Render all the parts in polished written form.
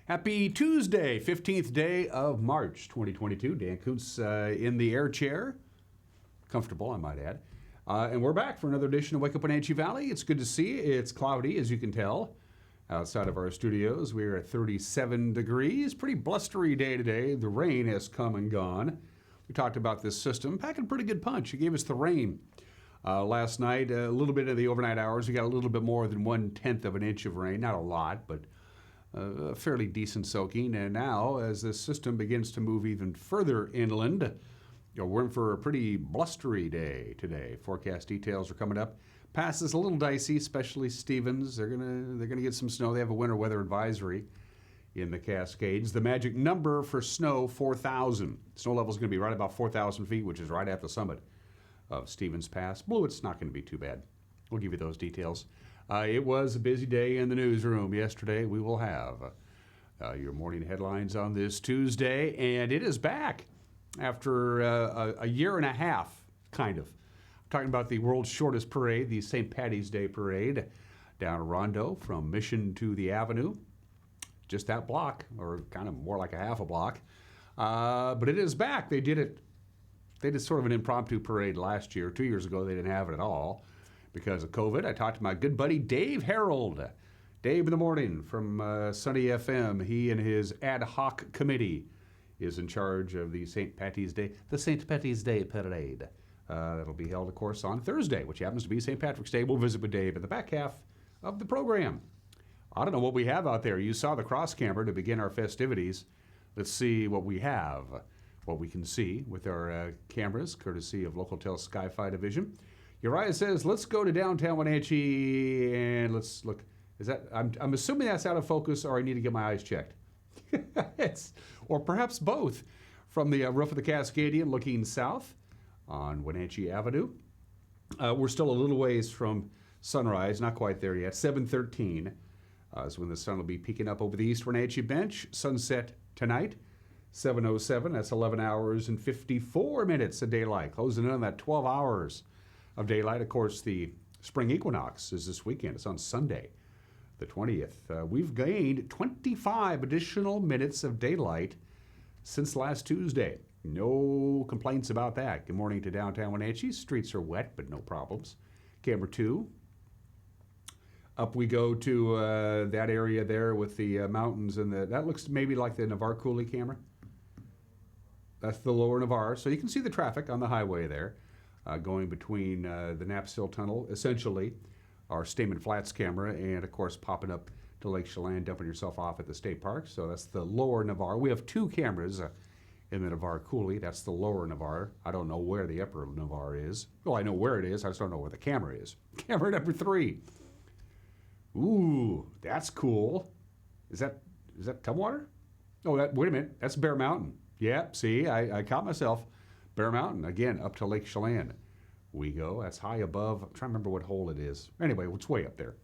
Happy Tuesday, 15th day of March 2022. Dan Kuntz in the air chair. Comfortable, I might add. And we're back for another edition of Wake Up Wenatchee Valley. It's good to see you. It's cloudy, as you can tell. Outside of our studios, we're at 37 degrees. Pretty blustery day today. The rain has come and gone. We talked about this system. Packing a pretty good punch. It gave us the rain last night. A little bit of the overnight hours. We got a little bit more than 1/10 of an inch of rain. Not a lot, but a fairly decent soaking. And now, as this system begins to move even further inland, we're in for a pretty blustery day today. Forecast details are coming up. Pass is a little dicey, especially Stevens. They're gonna get some snow. They have a winter weather advisory in the Cascades. The magic number for snow, 4,000. Snow level is going to be right about 4,000 feet, which is right at the summit of Stevens Pass. Blue, it's not going to be too bad. We'll give you those details. It was a busy day in the newsroom yesterday. We will have your morning headlines on this Tuesday, and it is back after a year and a half, kind of. I'm talking about the world's shortest parade, the St. Patty's Day Parade, down Rondo from Mission to the Avenue. Just that block, or kind of more like a half a block. But it is back. They did sort of an impromptu parade last year. 2 years ago, they didn't have it at all because of COVID. I talked to my good buddy Dave Herald. Dave in the morning from Sunny FM. He and his ad hoc committee is in charge of the St. Patty's Day Parade. That'll be held, of course, on Thursday, which happens to be St. Patrick's Day. We'll visit with Dave in the back half of the program. I don't know what we have out there. You saw the cross camera to begin our festivities. Let's see what we have, what we can see with our cameras, courtesy of Local Tel Sky-Fi Division. Uriah says, let's go to downtown Wenatchee and let's look. Is that? I'm assuming that's out of focus, or I need to get my eyes checked. Or perhaps both. From the roof of the Cascadian looking south on Wenatchee Avenue. We're still a little ways from sunrise, not quite there yet. 7:13 is when the sun will be peeking up over the East Wenatchee Bench. Sunset tonight, 7:07. That's 11 hours and 54 minutes of daylight. Closing in on that 12 hours of daylight. Of course, the spring equinox is this weekend. It's on Sunday, the 20th. We've gained 25 additional minutes of daylight since last Tuesday. No complaints about that. Good morning to downtown Wenatchee. Streets are wet, but no problems. Camera 2. Up we go to that area there with the mountains, and that looks maybe like the Navarre Coulee camera. That's the lower Navarre. So you can see the traffic on the highway there going between the Knapp's Hill Tunnel, essentially our Stamen Flats camera, and of course popping up to Lake Chelan, dumping yourself off at the state park. So that's the lower Navarre. We have two cameras in the Navarre Coulee. That's the lower Navarre. I don't know where the upper Navarre is. Well, I know where it is. I just don't know where the camera is. Camera number 3. Ooh, that's cool. Is that Tumwater? Oh, wait a minute. That's Bear Mountain. Yeah, see, I caught myself. Bear Mountain, again, up to Lake Chelan. We go. That's high above. I'm trying to remember what hole it is. Anyway, it's way up there.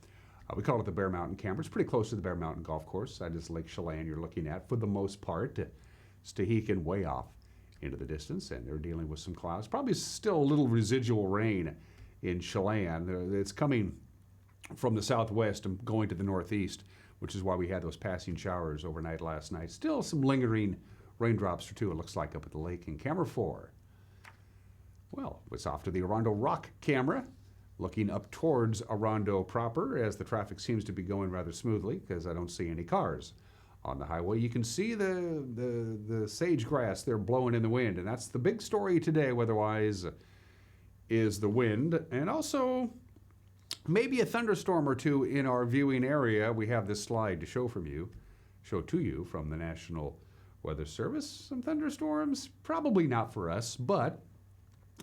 We call it the Bear Mountain camera. It's pretty close to the Bear Mountain Golf Course. That is Lake Chelan you're looking at for the most part. Stehekin way off into the distance, and they're dealing with some clouds. Probably still a little residual rain in Chelan. It's coming from the southwest and going to the northeast, which is why we had those passing showers overnight last night. Still some lingering raindrops or two, it looks like, up at the lake. In camera 4. Well, it's off to the Rondo Rock camera, looking up towards Rondo proper as the traffic seems to be going rather smoothly because I don't see any cars on the highway. You can see the sage grass there blowing in the wind, and that's the big story today weather-wise is the wind, and also maybe a thunderstorm or two in our viewing area. We have this slide to show to you from the National Weather Service. Some thunderstorms, probably not for us, but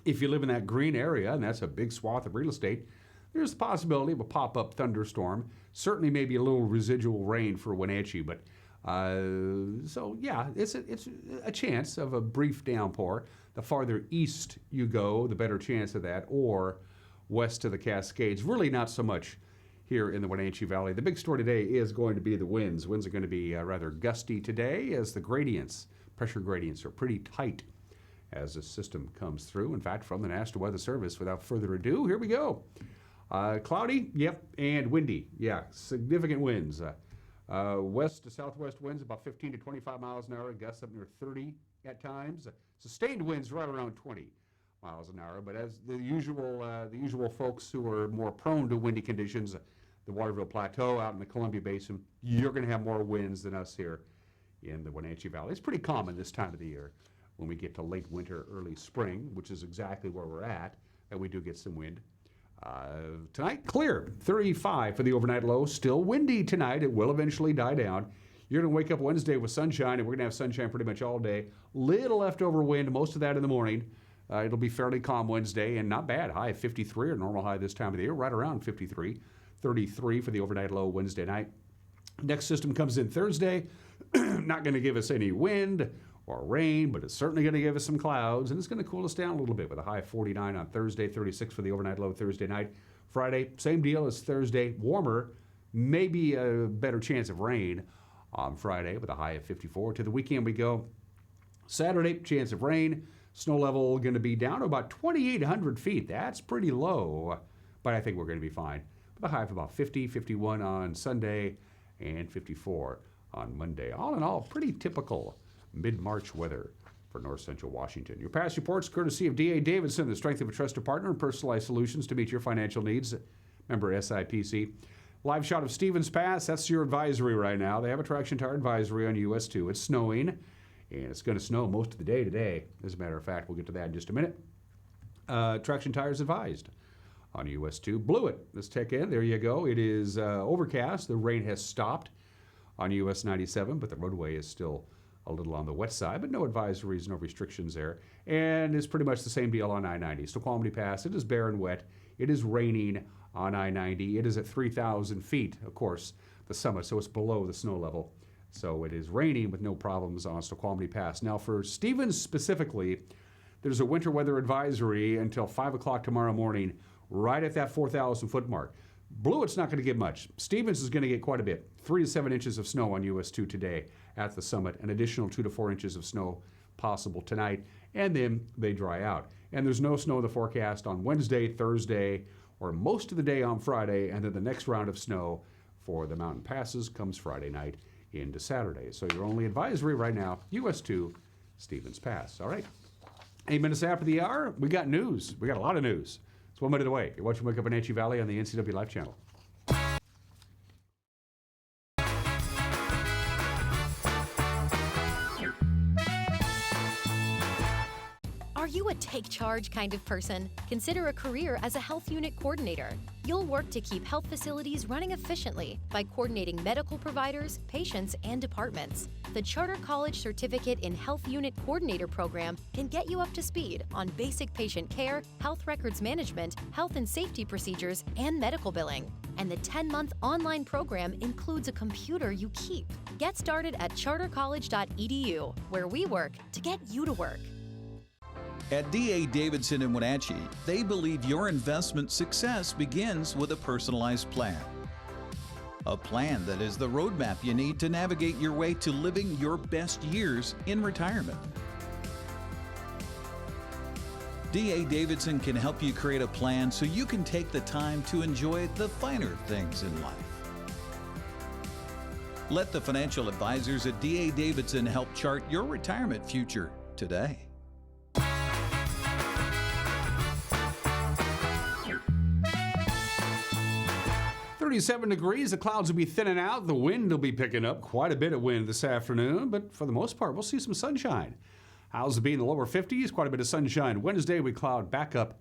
if you live in that green area, and that's a big swath of real estate, there's the possibility of a pop-up thunderstorm. Certainly maybe a little residual rain for Wenatchee, but so yeah, it's a chance of a brief downpour. The farther east you go, the better chance of that, or west to the Cascades. Really not so much here in the Wenatchee Valley. The big story today is going to be the winds. Winds are going to be rather gusty today as the pressure gradients are pretty tight as the system comes through. In fact, from the National Weather Service, without further ado, here we go. Cloudy, yep, and windy. Yeah, significant winds. West to southwest winds about 15 to 25 miles an hour, gusts up near 30 at times. Sustained winds right around 20 miles an hour. But as the usual folks who are more prone to windy conditions, the Waterville Plateau out in the Columbia Basin, you're going to have more winds than us here in the Wenatchee Valley. It's pretty common this time of the year when we get to late winter, early spring, which is exactly where we're at, and we do get some wind. Tonight, clear, 35 for the overnight low. Still windy tonight. It will eventually die down. You're going to wake up Wednesday with sunshine, and we're going to have sunshine pretty much all day. Little leftover wind, most of that in the morning. It'll be fairly calm Wednesday, and not bad. High of 53, or normal high this time of the year, right around 53. 33 for the overnight low Wednesday night. Next system comes in Thursday. Not going to give us any wind or rain, but it's certainly going to give us some clouds, and it's going to cool us down a little bit with a high of 49 on Thursday, 36 for the overnight low Thursday night. Friday, same deal as Thursday, warmer, maybe a better chance of rain on Friday with a high of 54. To the weekend we go. Saturday, chance of rain. Snow level going to be down to about 2,800 feet. That's pretty low, but I think we're going to be fine. With a high of about 50, 51 on Sunday, and 54 on Monday. All in all, pretty typical mid-March weather for north central Washington. Your past reports courtesy of D.A. Davidson, the strength of a trusted partner and personalized solutions to meet your financial needs. Member SIPC. Live shot of Stevens Pass. That's your advisory right now. They have a traction tire advisory on US 2. It's snowing, and it's going to snow most of the day today. As a matter of fact, we'll get to that in just a minute. Traction tires advised on US 2. Blewett, let's check in. There you go. It is overcast. The rain has stopped on US 97, but the roadway is still a little on the wet side, but no advisories, no restrictions there. And it's pretty much the same deal on I-90. Snoqualmie Pass, it is bare and wet. It is raining on I-90. It is at 3,000 feet, of course, the summit, so it's below the snow level. So it is raining with no problems on Snoqualmie Pass. Now for Stevens specifically, there's a winter weather advisory until 5 o'clock tomorrow morning, right at that 4,000 foot mark. Blewett's not going to get much. Stevens is going to get quite a bit. 3 to 7 inches of snow on US 2 today at the summit. An additional 2 to 4 inches of snow possible tonight, and then they dry out. And there's no snow in the forecast on Wednesday, Thursday, or most of the day on Friday, and then the next round of snow for the mountain passes comes Friday night into Saturday. So your only advisory right now, US 2, Stevens Pass. All right. 8 minutes after the hour, we got news. We got a lot of news. It's 1 minute away. You're watching Wake Up Wenatchee Valley on the NCW Live Channel. Are you a take charge kind of person? Consider a career as a health unit coordinator. You'll work to keep health facilities running efficiently by coordinating medical providers, patients, and departments. The Charter College Certificate in Health Unit Coordinator program can get you up to speed on basic patient care, health records management, health and safety procedures, and medical billing. And the 10-month online program includes a computer you keep. Get started at chartercollege.edu, where we work to get you to work. At D.A. Davidson in Wenatchee, they believe your investment success begins with a personalized plan. A plan that is the roadmap you need to navigate your way to living your best years in retirement. D.A. Davidson can help you create a plan so you can take the time to enjoy the finer things in life. Let the financial advisors at D.A. Davidson help chart your retirement future today. 37 degrees, the clouds will be thinning out, the wind will be picking up, quite a bit of wind this afternoon, but for the most part, we'll see some sunshine. Highs will be in the lower 50s, quite a bit of sunshine. Wednesday, we cloud back up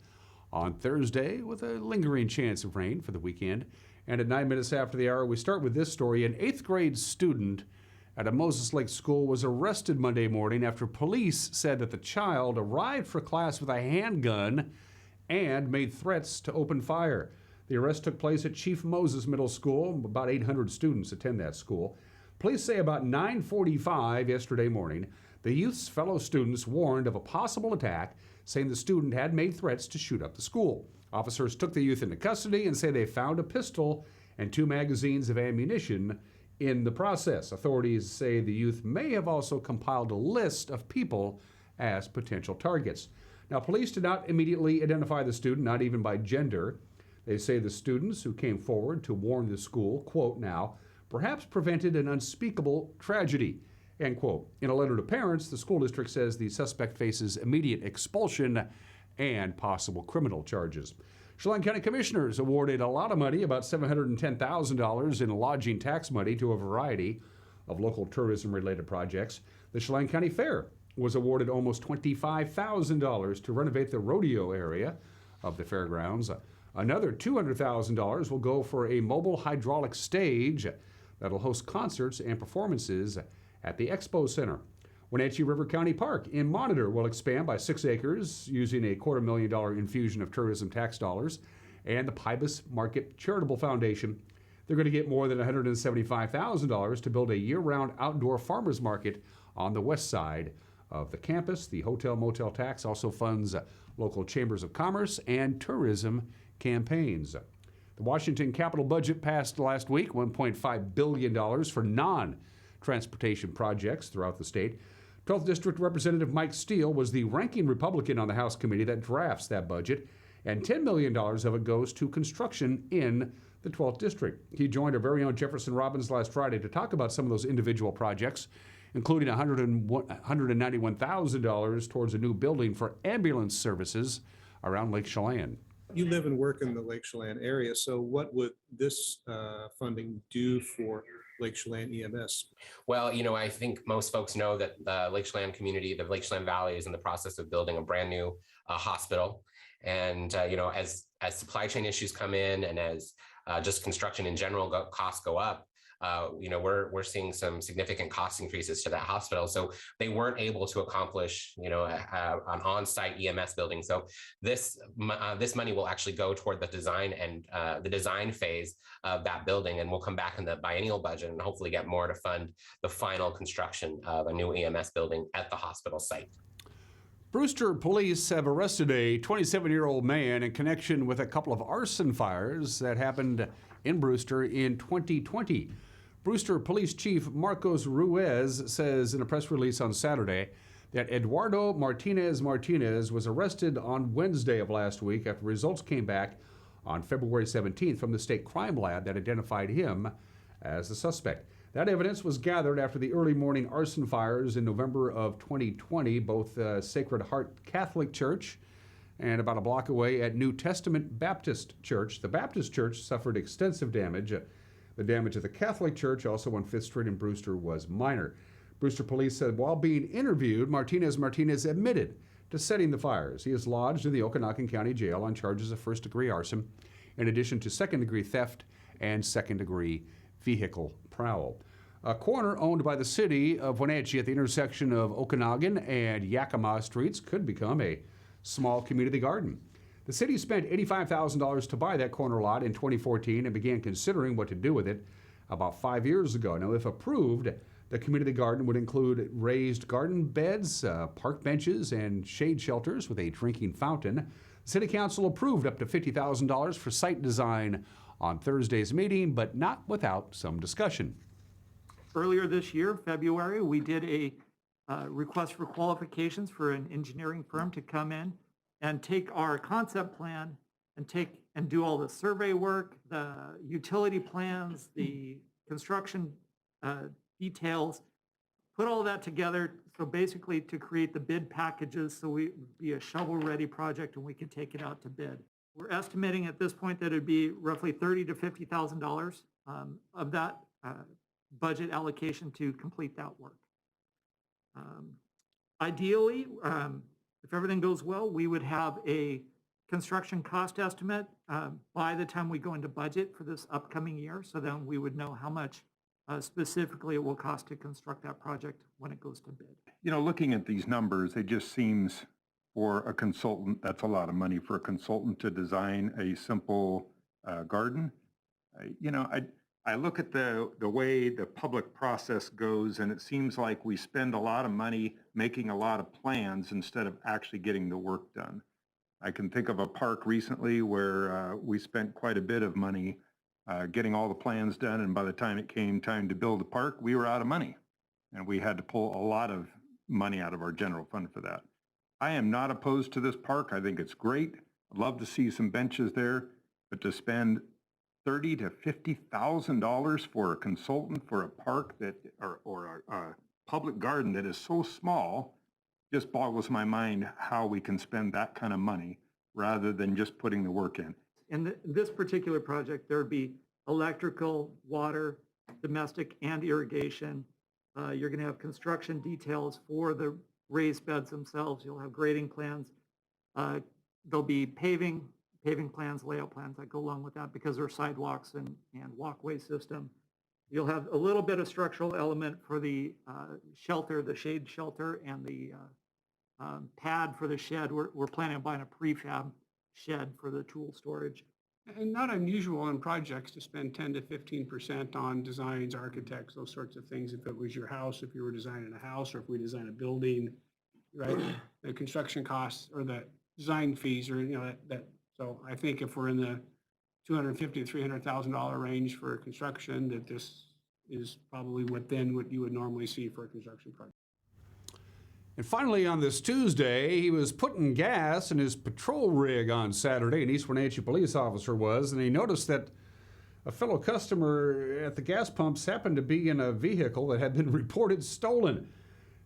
on Thursday with a lingering chance of rain for the weekend. And at 9 minutes after the hour, we start with this story. An 8th grade student at a Moses Lake school was arrested Monday morning after police said that the child arrived for class with a handgun and made threats to open fire. The arrest took place at Chief Moses Middle School. About 800 students attend that school. Police say about 9:45 yesterday morning, the youth's fellow students warned of a possible attack, saying the student had made threats to shoot up the school. Officers took the youth into custody and say they found a pistol and 2 magazines of ammunition in the process. Authorities say the youth may have also compiled a list of people as potential targets. Now, police did not immediately identify the student, not even by gender. They say the students who came forward to warn the school, quote now, perhaps prevented an unspeakable tragedy, end quote. In a letter to parents, the school district says the suspect faces immediate expulsion and possible criminal charges. Chelan County Commissioners awarded a lot of money, about $710,000 in lodging tax money, to a variety of local tourism-related projects. The Chelan County Fair was awarded almost $25,000 to renovate the rodeo area of the fairgrounds. Another $200,000 will go for a mobile hydraulic stage that'll host concerts and performances at the Expo Center. Wenatchee River County Park in Monitor will expand by 6 acres using a $250,000 infusion of tourism tax dollars. And the Pybus Market Charitable Foundation, they're going to get more than $175,000 to build a year-round outdoor farmers market on the west side of the campus. The hotel motel tax also funds local chambers of commerce and tourism campaigns. The Washington capital budget passed last week, $1.5 billion for non-transportation projects throughout the state. 12th District Representative Mike Steele was the ranking Republican on the House committee that drafts that budget, and $10 million of it goes to construction in the 12th District. He joined our very own Jefferson Robbins last Friday to talk about some of those individual projects, including $191,000 towards a new building for ambulance services around Lake Chelan. You live and work in the Lake Chelan area, so what would this funding do for Lake Chelan EMS? Well, I think most folks know that the Lake Chelan community, the Lake Chelan Valley, is in the process of building a brand new hospital. And, as supply chain issues come in and as just construction in general costs go up, we're seeing some significant cost increases to that hospital. So they weren't able to accomplish, an on-site EMS building. So this money will actually go toward the design and the design phase of that building, and we'll come back in the biennial budget and hopefully get more to fund the final construction of a new EMS building at the hospital site. Brewster police have arrested a 27-year-old man in connection with a couple of arson fires that happened in Brewster in 2020. Brewster Police Chief Marcos Ruiz says in a press release on Saturday that Eduardo Martinez was arrested on Wednesday of last week after results came back on February 17th from the state crime lab that identified him as the suspect. That evidence was gathered after the early morning arson fires in November of 2020, both Sacred Heart Catholic Church and about a block away at New Testament Baptist Church. The Baptist Church suffered extensive damage. The damage at the Catholic Church, also on 5th Street in Brewster, was minor. Brewster police said while being interviewed, Martinez admitted to setting the fires. He is lodged in the Okanagan County Jail on charges of first-degree arson, in addition to second-degree theft and second-degree vehicle prowl. A corner owned by the city of Wenatchee at the intersection of Okanagan and Yakima Streets could become a small community garden. The city spent $85,000 to buy that corner lot in 2014 and began considering what to do with it about 5 years ago. Now, if approved, the community garden would include raised garden beds, park benches, and shade shelters with a drinking fountain. The City Council approved up to $50,000 for site design on Thursday's meeting, but not without some discussion. Earlier this year, February, we did a request for qualifications for an engineering firm to come in and take our concept plan and do all the survey work, the utility plans, the construction details, put all that together. So basically to create the bid packages so we be a shovel-ready project and we could take it out to bid. We're estimating at this point that it'd be roughly $30,000 to $50,000 of that budget allocation to complete that work. Ideally, if everything goes well, we would have a construction cost estimate by the time we go into budget for this upcoming year. So then we would know how much specifically it will cost to construct that project when it goes to bid. Looking at these numbers, it just seems for a consultant, that's a lot of money for a consultant to design a simple garden. I look at the way the public process goes, and it seems like we spend a lot of money making a lot of plans instead of actually getting the work done. I can think of a park recently where we spent quite a bit of money getting all the plans done, and by the time it came time to build the park, we were out of money, and we had to pull a lot of money out of our general fund for that. I am not opposed to this park. I think it's great. I'd love to see some benches there, but to spend $30,000 to $50,000 for a consultant for a park that, or a public garden that is so small, just boggles my mind how we can spend that kind of money rather than just putting the work in. In this particular project, there'd be electrical, water, domestic, and irrigation. You're going to have construction details for the raised beds themselves. You'll have grading plans. There'll be paving plans, layout plans that go along with that because there are sidewalks and walkway system. You'll have a little bit of structural element for the shelter, the shade shelter, and the pad for the shed. We're planning on buying a prefab shed for the tool storage. And not unusual in projects to spend 10 to 15% on designs, architects, those sorts of things. If it was your house, if you were designing a house, or if we design a building, right? The construction costs or the design fees, or that. So I think if we're in the $250,000 to $300,000 range for construction, that this is probably what you would normally see for a construction project. And finally, on this Tuesday, he was putting gas in his patrol rig on Saturday. An East Wenatchee police officer was, and he noticed that a fellow customer at the gas pumps happened to be in a vehicle that had been reported stolen.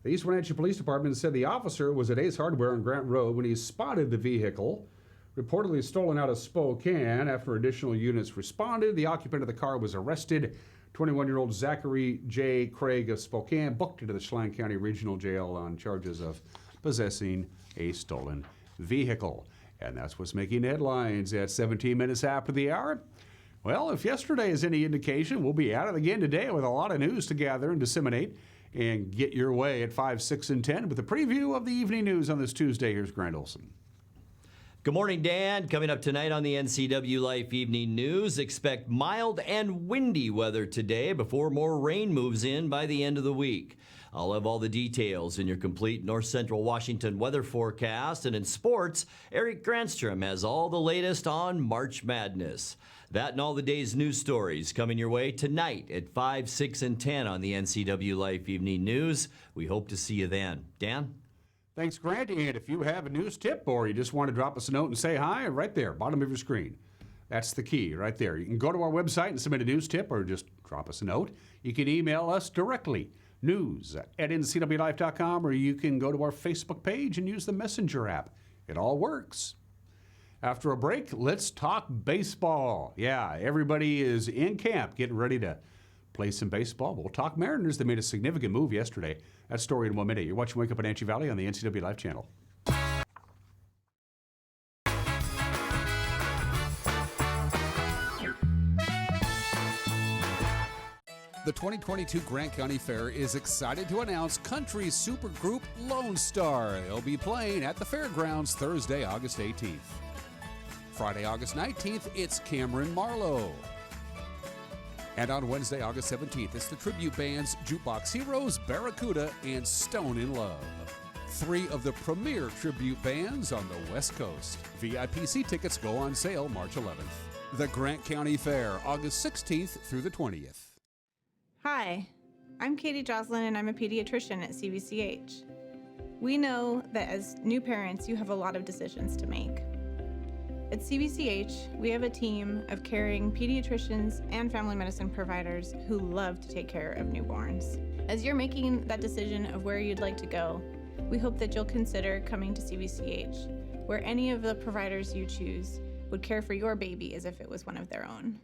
The East Wenatchee Police Department said the officer was at Ace Hardware on Grant Road when he spotted the vehicle, reportedly stolen out of Spokane. After additional units responded, the occupant of the car was arrested. 21-year-old Zachary J. Craig of Spokane booked into the Chelan County Regional Jail on charges of possessing a stolen vehicle. And that's what's making headlines at 17 minutes after the hour. Well, if yesterday is any indication, we'll be at it again today with a lot of news to gather and disseminate and get your way at 5, 6, and 10 with a preview of the evening news on this Tuesday. Here's Grant Olson. Good morning, Dan. Coming up tonight on the NCW Life Evening News, expect mild and windy weather today before more rain moves in by the end of the week. I'll have all the details in your complete North Central Washington weather forecast. And in sports, Eric Granstrom has all the latest on March Madness. That and all the day's news stories coming your way tonight at 5, 6, and 10 on the NCW Life Evening News. We hope to see you then. Dan? Thanks, Grant. And if you have a news tip or you just want to drop us a note and say hi, right there, bottom of your screen. That's the key right there. You can go to our website and submit a news tip or just drop us a note. You can email us directly, news@ncwlife.com, or you can go to our Facebook page and use the Messenger app. It all works. After a break, let's talk baseball. Yeah, everybody is in camp getting ready to play some baseball. We'll talk Mariners. They made a significant move yesterday. That story in 1 minute. You're watching Wake Up Wenatchee Valley on the NCW Life channel. The 2022 Grant County Fair is excited to announce country supergroup Lone Star. They'll be playing at the fairgrounds Thursday, August 18th. Friday, August 19th, it's Cameron Marlowe. And on Wednesday, August 17th, it's the tribute bands Jukebox Heroes, Barracuda, and Stone in Love. 3 of the premier tribute bands on the West Coast. VIPC tickets go on sale March 11th. The Grant County Fair, August 16th through the 20th. Hi, I'm Katie Joslin and I'm a pediatrician at CVCH. We know that as new parents, you have a lot of decisions to make. At CVCH, we have a team of caring pediatricians and family medicine providers who love to take care of newborns. As you're making that decision of where you'd like to go, we hope that you'll consider coming to CVCH, where any of the providers you choose would care for your baby as if it was one of their own.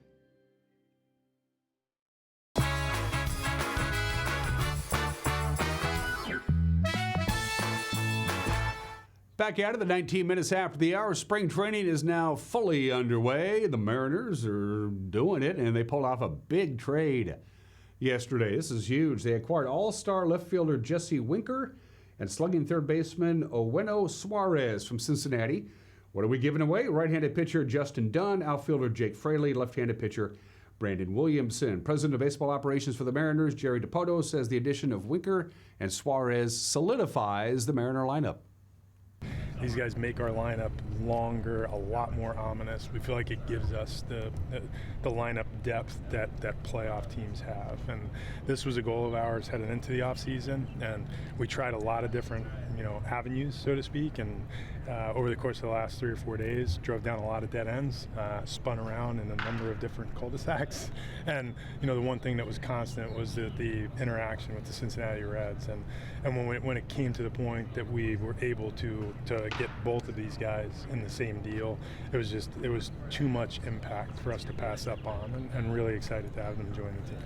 Back at it, the 19 minutes after the hour. Spring training is now fully underway. The Mariners are doing it, and they pulled off a big trade yesterday. This is huge. They acquired all-star left fielder Jesse Winker and slugging third baseman Oweno Suarez from Cincinnati. What are we giving away? Right-handed pitcher Justin Dunn, outfielder Jake Fraley, left-handed pitcher Brandon Williamson. President of Baseball Operations for the Mariners, Jerry DePoto, says the addition of Winker and Suarez solidifies the Mariner lineup. These guys make our lineup longer, a lot more ominous. We feel like it gives us the lineup depth that playoff teams have. And this was a goal of ours heading into the offseason, and we tried a lot of different avenues, so to speak, and over the course of the last 3 or 4 days, drove down a lot of dead ends, spun around in a number of different cul-de-sacs. And, the one thing that was constant was the interaction with the Cincinnati Reds. And when it came to the point that we were able to get both of these guys in the same deal, it was too much impact for us to pass up on, and really excited to have them join the team.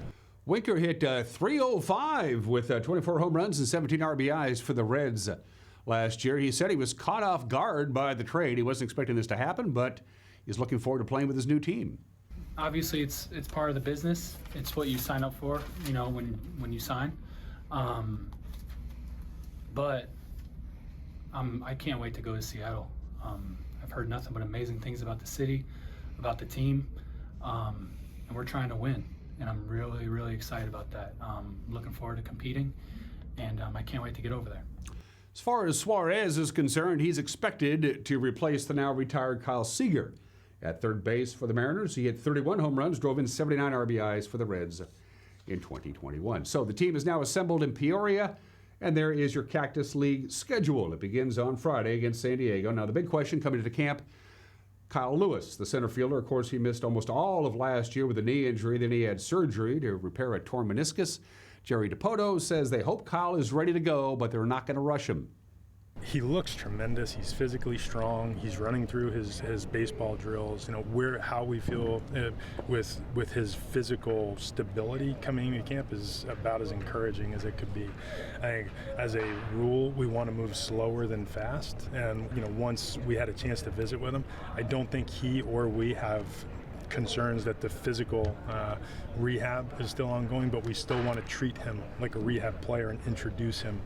Winker hit .305 with 24 home runs and 17 RBIs for the Reds last year. He said he was caught off guard by the trade. He wasn't expecting this to happen, but he's looking forward to playing with his new team. Obviously, it's part of the business. It's what you sign up for, when you sign. But I can't wait to go to Seattle. I've heard nothing but amazing things about the city, about the team, and we're trying to win. And I'm really, really excited about that. Looking forward to competing, and I can't wait to get over there. As far as Suarez is concerned, he's expected to replace the now retired Kyle Seeger at third base for the Mariners. He hit 31 home runs, drove in 79 RBIs for the Reds in 2021. So the team is now assembled in Peoria, and there is your Cactus League schedule. It begins on Friday against San Diego. Now, the big question coming into camp, Kyle Lewis, the center fielder. Of course, he missed almost all of last year with a knee injury. Then he had surgery to repair a torn meniscus. Jerry DiPoto says they hope Kyle is ready to go, but they're not going to rush him. He looks tremendous. He's physically strong. He's running through his baseball drills. How we feel with his physical stability coming into camp is about as encouraging as it could be. I think as a rule, we want to move slower than fast. And once we had a chance to visit with him, I don't think he or we have concerns that the physical rehab is still ongoing, but we still want to treat him like a rehab player and introduce him.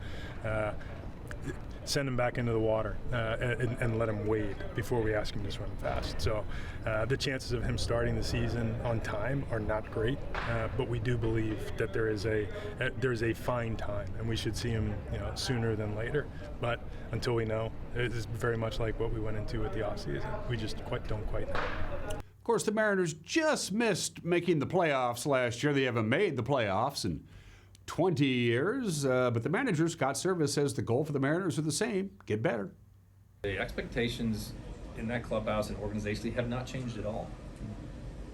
Send him back into the water and let him wade before we ask him to swim fast. So the chances of him starting the season on time are not great, but we do believe that there's a fine time, and we should see him sooner than later. But until we know, it's very much like what we went into with the offseason. We just don't quite know. Of course, the Mariners just missed making the playoffs last year. They haven't made the playoffs in 20 years, but the manager, Scott Service, says the goal for the Mariners are the same: get better. The expectations in that clubhouse and organizationally have not changed at all.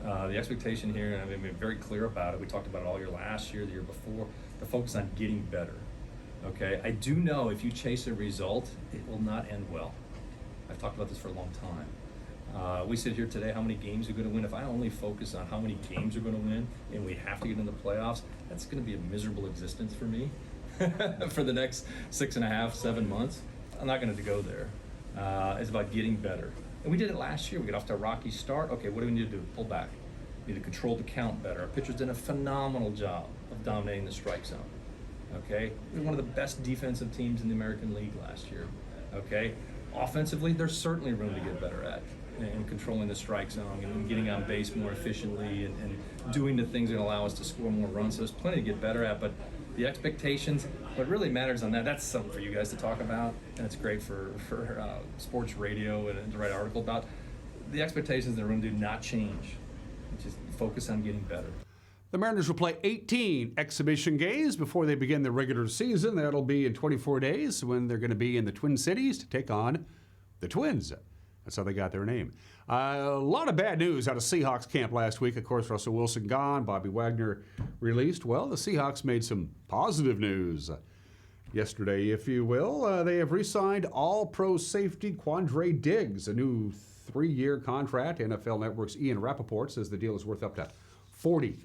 The expectation here, and I've been very clear about it, we talked about it all year last year, the year before, the focus on getting better. Okay, I do know if you chase a result, it will not end well. I've talked about this for a long time. We sit here today, how many games are going to win? If I only focus on how many games are going to win and we have to get into the playoffs, that's going to be a miserable existence for me for the next 6.5, 7 months. I'm not going to go there. It's about getting better. And we did it last year. We got off to a rocky start. Okay, what do we need to do? Pull back. We need to control the count better. Our pitchers did a phenomenal job of dominating the strike zone. Okay, we were one of the best defensive teams in the American League last year. Okay, offensively, there's certainly room to get better at. And controlling the strike zone and getting on base more efficiently and doing the things that allow us to score more runs. So there's plenty to get better at, but the expectations, what really matters on that, that's something for you guys to talk about, and it's great for sports radio and to write an article about. The expectations in the room do not change. Just focus on getting better. The Mariners will play 18 exhibition games before they begin the regular season. That'll be in 24 days when they're going to be in the Twin Cities to take on the Twins. That's how they got their name. A lot of bad news out of Seahawks camp last week. Of course, Russell Wilson gone, Bobby Wagner released. Well, the Seahawks made some positive news yesterday, if you will. They have re-signed all-pro safety Quandre Diggs, a new 3-year contract. NFL Network's Ian Rappaport says the deal is worth up to $40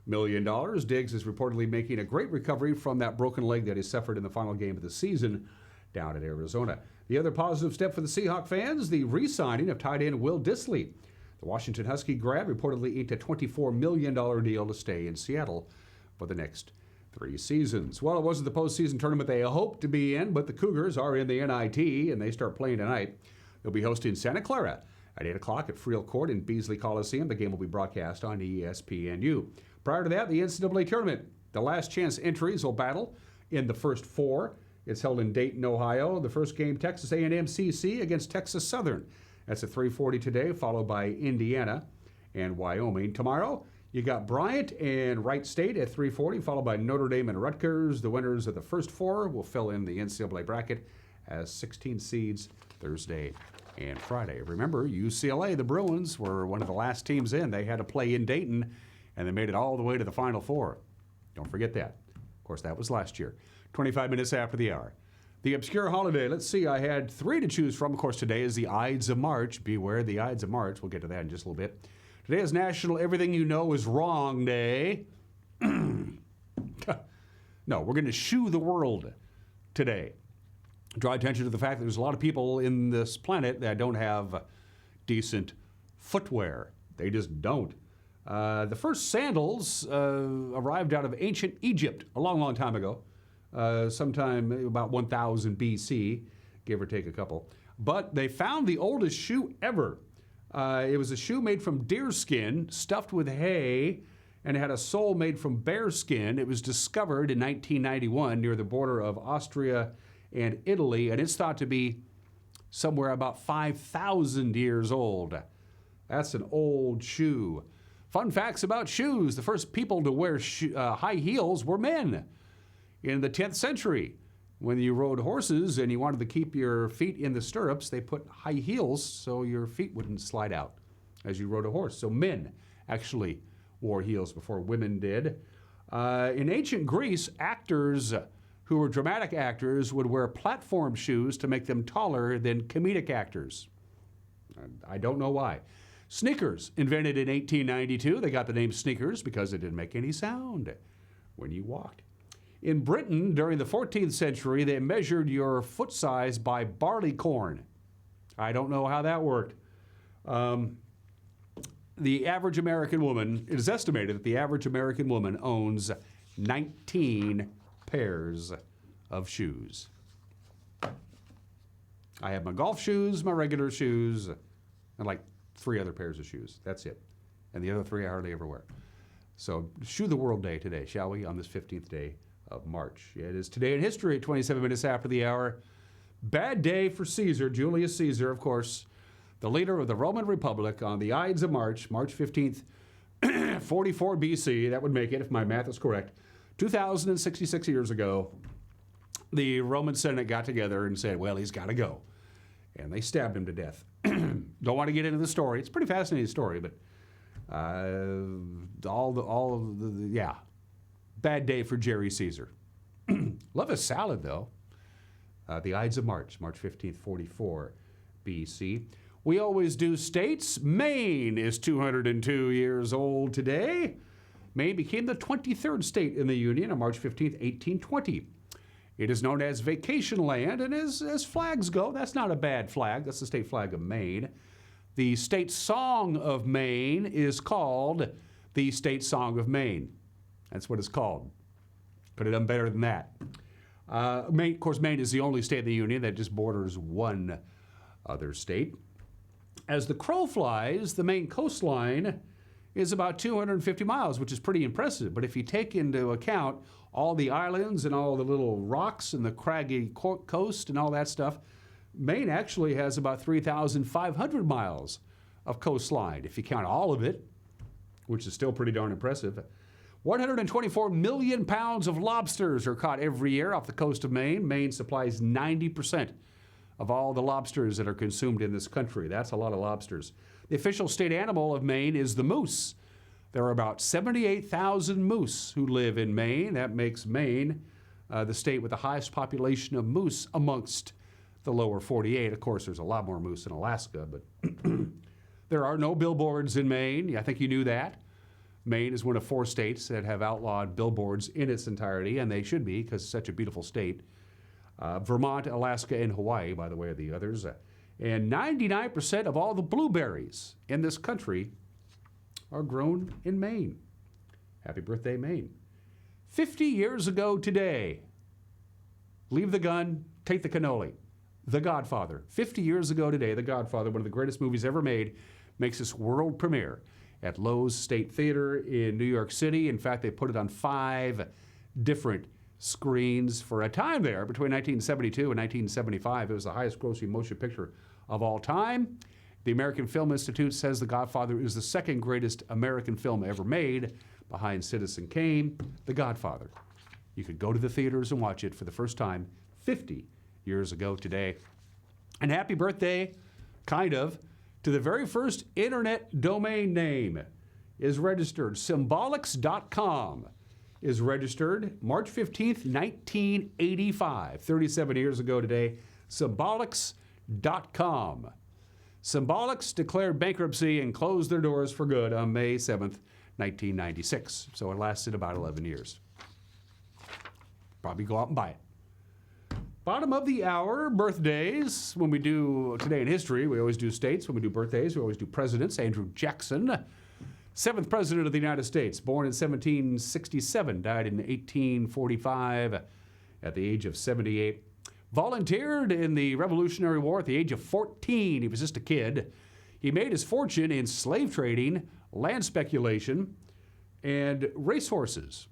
million. Diggs is reportedly making a great recovery from that broken leg that he suffered in the final game of the season down in Arizona. The other positive step for the Seahawk fans, the re-signing of tight end Will Dissly. The Washington Husky grad reportedly inked a $24 million deal to stay in Seattle for the next 3 seasons. Well, it wasn't the postseason tournament they hoped to be in, but the Cougars are in the NIT, and they start playing tonight. They'll be hosting Santa Clara at 8 o'clock at Friel Court in Beasley Coliseum. The game will be broadcast on ESPNU. Prior to that, the NCAA tournament. The last chance entries will battle in the first 4 It's held in Dayton, Ohio. The first game, Texas A&M CC against Texas Southern. That's at 3:40 today, followed by Indiana and Wyoming. Tomorrow, you got Bryant and Wright State at 3:40, followed by Notre Dame and Rutgers. The winners of the first four will fill in the NCAA bracket as 16 seeds Thursday and Friday. Remember, UCLA, the Bruins, were one of the last teams in. They had to play in Dayton, and they made it all the way to the Final Four. Don't forget that. Of course, that was last year. 25 minutes after the hour. The obscure holiday, let's see, I had 3 to choose from. Of course, today is the Ides of March. Beware the Ides of March. We'll get to that in just a little bit. Today is National Everything You Know Is Wrong Day. No, we're going to shoo the world today. Draw attention to the fact that there's a lot of people in this planet that don't have decent footwear. They just don't. The first sandals arrived out of ancient Egypt a long, long time ago. Sometime about 1000 BC, give or take a couple. But they found the oldest shoe ever. It was a shoe made from deer skin, stuffed with hay, and it had a sole made from bear skin. It was discovered in 1991 near the border of Austria and Italy, and it's thought to be somewhere about 5,000 years old. That's an old shoe. Fun facts about shoes. The first people to wear high heels were men. In the 10th century, when you rode horses and you wanted to keep your feet in the stirrups, they put high heels so your feet wouldn't slide out as you rode a horse. So men actually wore heels before women did. In ancient Greece, actors who were dramatic actors would wear platform shoes to make them taller than comedic actors. I don't know why. Sneakers, invented in 1892. They got the name sneakers because it didn't make any sound when you walked. In Britain, during the 14th century, they measured your foot size by barley corn. I don't know how that worked. The average American woman, it is estimated that the average American woman owns 19 pairs of shoes. I have my golf shoes, my regular shoes, and like 3 other pairs of shoes. That's it. And the other 3 I hardly ever wear. So, Shoe the World Day today, shall we, on this 15th day of March. It is today in history at 27 minutes after the hour. Bad day for Caesar, Julius Caesar, of course, the leader of the Roman Republic on the Ides of March, March 15th, 44 BC. That would make it, if my math is correct, 2,066 years ago. The Roman Senate got together and said, well, he's got to go. And they stabbed him to death. Don't want to get into the story. It's a pretty fascinating story, but yeah. Bad day for Jerry Caesar. Love a salad, though. The Ides of March, March 15th, 44 BC. We always do states. Maine is 202 years old today. Maine became the 23rd state in the Union on March 15th, 1820. It is known as Vacation Land, and as flags go, that's not a bad flag. That's the state flag of Maine. The state song of Maine is called the State Song of Maine. That's what it's called. Could have done better than that. Maine, of course, Maine is the only state in the Union that just borders one other state. As the crow flies, the Maine coastline is about 250 miles, which is pretty impressive. But if you take into account all the islands and all the little rocks and the craggy coast and all that stuff, Maine actually has about 3,500 miles of coastline, if you count all of it, which is still pretty darn impressive. 124 million pounds of lobsters are caught every year off the coast of Maine. Maine supplies 90% of all the lobsters that are consumed in this country. That's a lot of lobsters. The official state animal of Maine is the moose. There are about 78,000 moose who live in Maine. That makes Maine the state with the highest population of moose amongst the lower 48. Of course, there's a lot more moose in Alaska, but there are no billboards in Maine. I think you knew that. Maine is one of 4 states that have outlawed billboards in its entirety, and they should be because it's such a beautiful state. Vermont, Alaska, and Hawaii, by the way, are the others. And 99% of all the blueberries in this country are grown in Maine. Happy birthday, Maine. 50 years ago today, leave the gun, take the cannoli. The Godfather. 50 years ago today, The Godfather, one of the greatest movies ever made, makes its world premiere at Lowe's State Theater in New York City. In fact, they put it on 5 different screens for a time there. Between 1972 and 1975, it was the highest grossing motion picture of all time. The American Film Institute says The Godfather is the second greatest American film ever made, behind Citizen Kane, The Godfather. You could go to the theaters and watch it for the first time 50 years ago today. And happy birthday, kind of, to the very first internet domain name is registered. Symbolics.com is registered March 15th, 1985, 37 years ago today. Symbolics.com. Symbolics declared bankruptcy and closed their doors for good on May 7th, 1996. So it lasted about 11 years. Probably go out and buy it. Bottom of the hour, birthdays. When we do Today in History, we always do states. When we do birthdays, we always do presidents. Andrew Jackson, 7th President of the United States, born in 1767, died in 1845 at the age of 78. Volunteered in the Revolutionary War at the age of 14. He was just a kid. He made his fortune in slave trading, land speculation, and racehorses.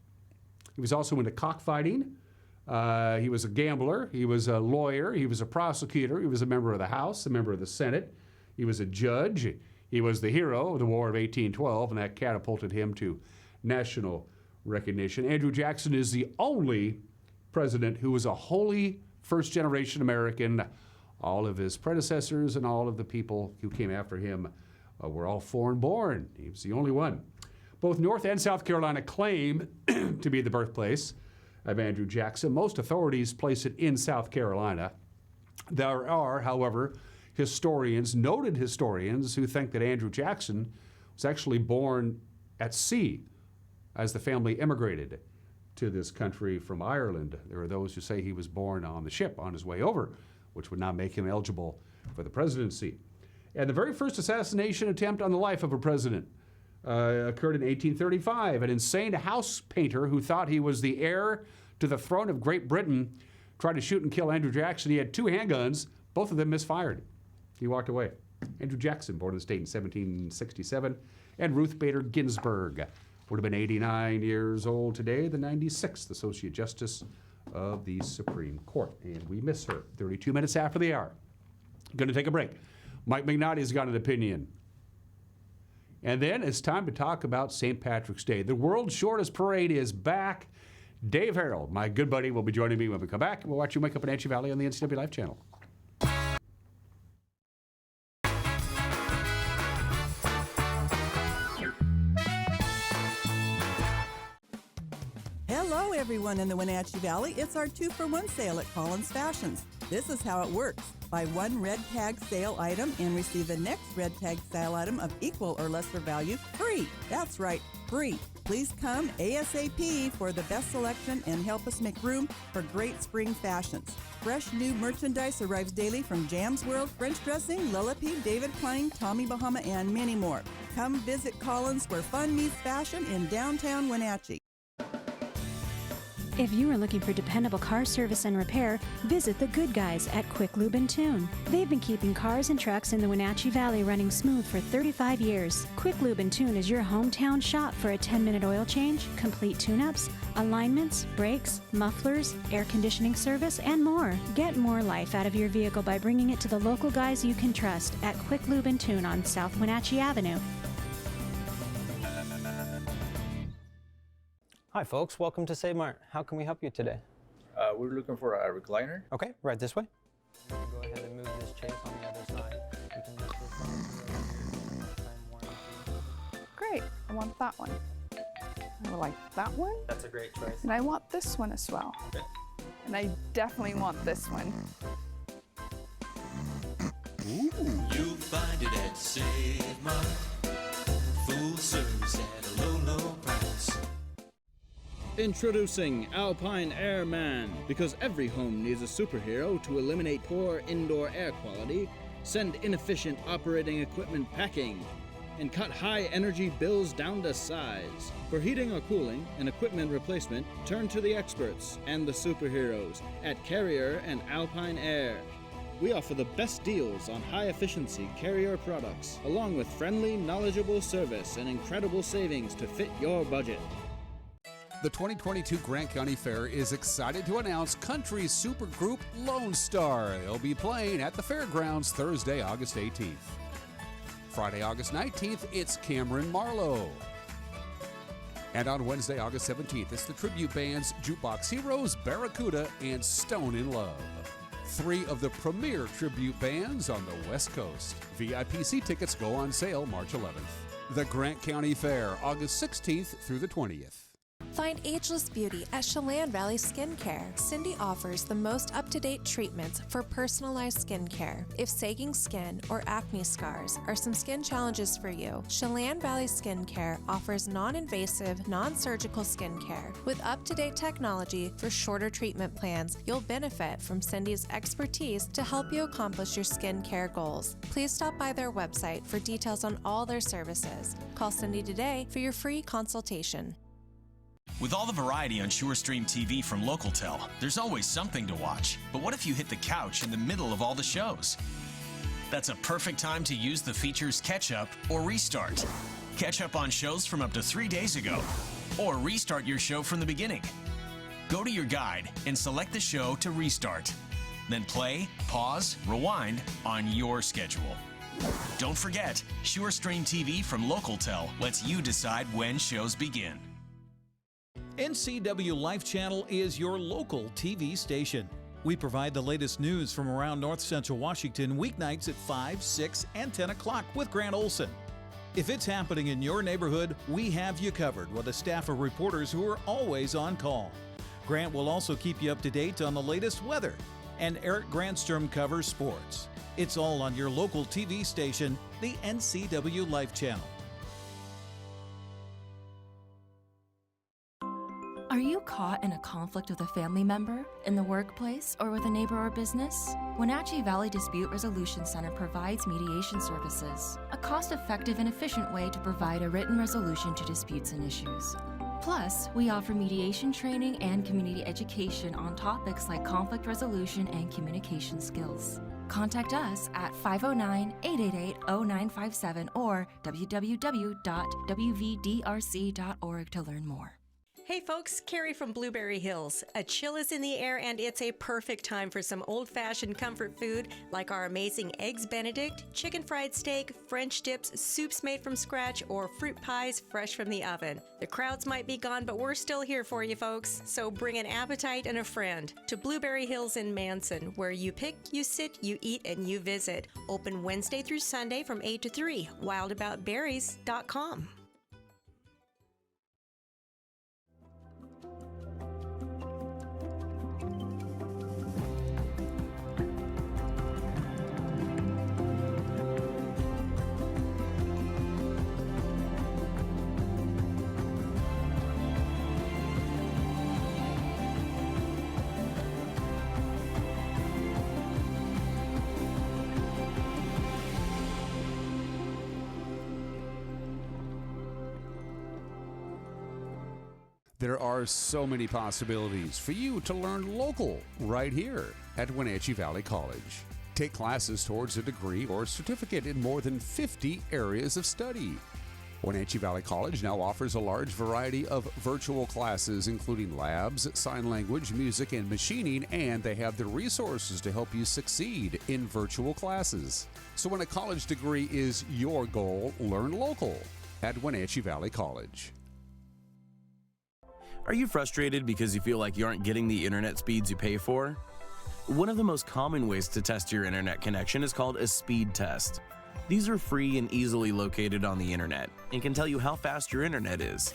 He was also into cockfighting. He was a gambler. He was a lawyer. He was a prosecutor. He was a member of the House, a member of the Senate. He was a judge. He was the hero of the War of 1812, and that catapulted him to national recognition. Andrew Jackson is the only president who was a wholly first-generation American. All of his predecessors and all of the people who came after him were all foreign-born. He was the only one. Both North and South Carolina claim to be the birthplace of Andrew Jackson. Most authorities place it in South Carolina. There are, however, historians, noted historians, who think that Andrew Jackson was actually born at sea as the family immigrated to this country from Ireland. There are those who say he was born on the ship on his way over, which would not make him eligible for the presidency. And the very first assassination attempt on the life of a president occurred in 1835. An insane house painter who thought he was the heir to the throne of Great Britain tried to shoot and kill Andrew Jackson. He had 2 handguns, both of them misfired. He walked away. Andrew Jackson, born in the state in 1767, and Ruth Bader Ginsburg would have been 89 years old today, the 96th Associate Justice of the Supreme Court. And we miss her. 32 minutes after the hour. Going to take a break. Mike McNalty's got an opinion. And then it's time to talk about St. Patrick's Day. The world's shortest parade is back. Dave Herald, my good buddy, will be joining me when we come back. We'll watch you Wake Up in Wenatchee Valley on the NCW Life channel. Hello, everyone in the Wenatchee Valley. It's our 2-for-1 sale at Collins Fashions. This is how it works. Buy one red tag sale item and receive the next red tag sale item of equal or lesser value free. That's right, free. Please come ASAP for the best selection and help us make room for great spring fashions. Fresh new merchandise arrives daily from Jam's World, French Dressing, Lullaby, David Klein, Tommy Bahama, and many more. Come visit Collins where fun meets fashion in downtown Wenatchee. If you are looking for dependable car service and repair, visit the good guys at Quick Lube and Tune. They've been keeping cars and trucks in the Wenatchee Valley running smooth for 35 years. Quick Lube and Tune is your hometown shop for a 10-minute oil change, complete tune-ups, alignments, brakes, mufflers, air conditioning service, and more. Get more life out of your vehicle by bringing it to the local guys you can trust at Quick Lube and Tune on South Wenatchee Avenue. Hi folks, welcome to Save Mart. How can we help you today? We're looking for a recliner. Okay, right this way. Go ahead and move this chase on the other side. You can lift this up. Great, I want that one. I would like that one. That's a great choice. And I want this one as well. Okay. And I definitely want this one. Ooh. You'll find it at Save Mart. Full service at a low, low price. Introducing Alpine Airman. Because every home needs a superhero to eliminate poor indoor air quality, send inefficient operating equipment packing, and cut high energy bills down to size. For heating or cooling and equipment replacement, turn to the experts and the superheroes at Carrier and Alpine Air. We offer the best deals on high-efficiency Carrier products, along with friendly, knowledgeable service and incredible savings to fit your budget. The 2022 Grant County Fair is excited to announce country supergroup Lone Star. They'll be playing at the fairgrounds Thursday, August 18th. Friday, August 19th, it's Cameron Marlowe. And on Wednesday, August 17th, it's the tribute bands Jukebox Heroes, Barracuda, and Stone in Love. 3 of the premier tribute bands on the West Coast. VIPC tickets go on sale March 11th. The Grant County Fair, August 16th through the 20th. Find ageless beauty at Chelan Valley Skincare. Cindy offers the most up-to-date treatments for personalized skincare. If sagging skin or acne scars are some skin challenges for you, Chelan Valley Skincare offers non-invasive, non-surgical skincare. With up-to-date technology for shorter treatment plans, you'll benefit from Cindy's expertise to help you accomplish your skincare goals. Please stop by their website for details on all their services. Call Cindy today for your free consultation. With all the variety on SureStream TV from Localtel, there's always something to watch. But what if you hit the couch in the middle of all the shows? That's a perfect time to use the features Catch Up or Restart. Catch up on shows from up to 3 days ago, or restart your show from the beginning. Go to your guide and select the show to restart. Then play, pause, rewind on your schedule. Don't forget, SureStream TV from Localtel lets you decide when shows begin. NCW Life Channel is your local TV station. We provide the latest news from around North Central Washington weeknights at 5, 6, and 10 o'clock with Grant Olson. If it's happening in your neighborhood, we have you covered with a staff of reporters who are always on call. Grant will also keep you up to date on the latest weather, and Eric Grandstrom covers sports. It's all on your local TV station, the NCW Life Channel. Are you caught in a conflict with a family member, in the workplace, or with a neighbor or business? Wenatchee Valley Dispute Resolution Center provides mediation services, a cost-effective and efficient way to provide a written resolution to disputes and issues. Plus, we offer mediation training and community education on topics like conflict resolution and communication skills. Contact us at 509-888-0957 or www.wvdrc.org to learn more. Hey folks, Carrie from Blueberry Hills. A chill is in the air and it's a perfect time for some old-fashioned comfort food like our amazing Eggs Benedict, chicken fried steak, French dips, soups made from scratch, or fruit pies fresh from the oven. The crowds might be gone, but we're still here for you folks, so bring an appetite and a friend to Blueberry Hills in Manson, where you pick, you sit, you eat, and you visit. Open Wednesday through Sunday from 8 to 3. wildaboutberries.com. There are so many possibilities for you to learn local right here at Wenatchee Valley College. Take classes towards a degree or certificate in more than 50 areas of study. Wenatchee Valley College now offers a large variety of virtual classes, including labs, sign language, music, and machining, and they have the resources to help you succeed in virtual classes. So when a college degree is your goal, learn local at Wenatchee Valley College. Are you frustrated because you feel like you aren't getting the internet speeds you pay for? One of the most common ways to test your internet connection is called a speed test. These are free and easily located on the internet and can tell you how fast your internet is.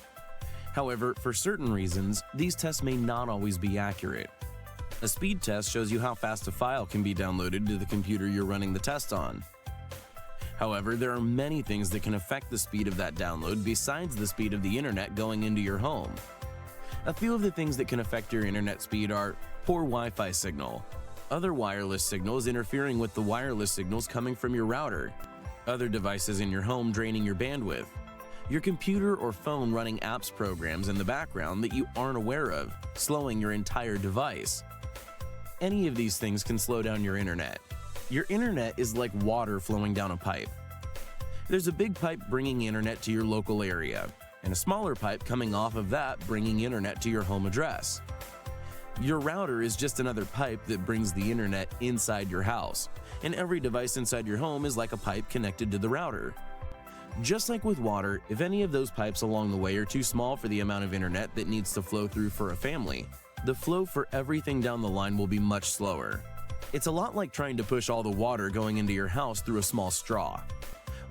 However, for certain reasons, these tests may not always be accurate. A speed test shows you how fast a file can be downloaded to the computer you're running the test on. However, there are many things that can affect the speed of that download besides the speed of the internet going into your home. A few of the things that can affect your internet speed are poor Wi-Fi signal, other wireless signals interfering with the wireless signals coming from your router, other devices in your home draining your bandwidth, your computer or phone running apps programs in the background that you aren't aware of, slowing your entire device. Any of these things can slow down your internet. Your internet is like water flowing down a pipe. There's a big pipe bringing internet to your local area. and a smaller pipe coming off of that bringing internet to your home address. Your router is just another pipe that brings the internet inside your house, and every device inside your home is like a pipe connected to the router. Just like with water, if any of those pipes along the way are too small for the amount of internet that needs to flow through for a family, the flow for everything down the line will be much slower. It's a lot like trying to push all the water going into your house through a small straw.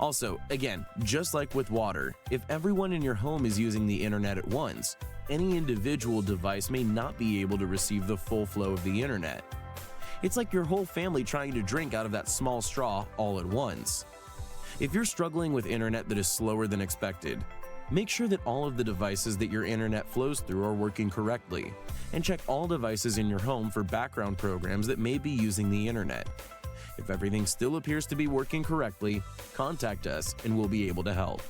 Also, again, just like with water, if everyone in your home is using the internet at once, any individual device may not be able to receive the full flow of the internet. It's like your whole family trying to drink out of that small straw all at once. If you're struggling with internet that is slower than expected, make sure that all of the devices that your internet flows through are working correctly, and check all devices in your home for background programs that may be using the internet. If everything still appears to be working correctly, contact us and we'll be able to help.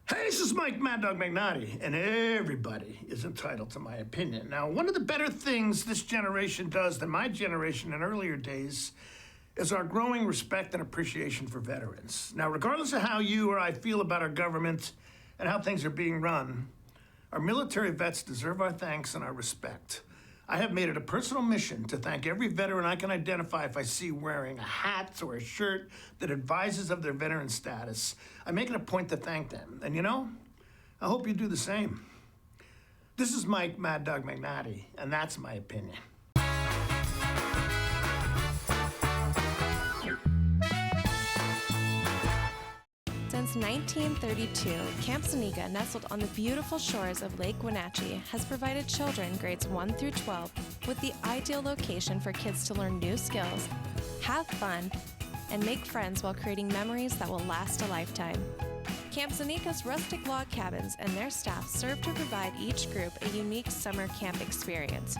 Hey, this is Mike Mad Dog Magnati, and everybody is entitled to my opinion. Now, one of the better things this generation does than my generation in earlier days is our growing respect and appreciation for veterans. Now, regardless of how you or I feel about our government and how things are being run, our military vets deserve our thanks and our respect. I have made it a personal mission to thank every veteran I can identify if I see wearing a hat or a shirt that advises of their veteran status. I make it a point to thank them. And you know, I hope you do the same. This is Mike Mad Dog Magnati, and that's my opinion. Since 1932, Camp Seneca, nestled on the beautiful shores of Lake Wenatchee, has provided children grades 1 through 12 with the ideal location for kids to learn new skills, have fun, and make friends while creating memories that will last a lifetime. Camp Seneca's rustic log cabins and their staff serve to provide each group a unique summer camp experience.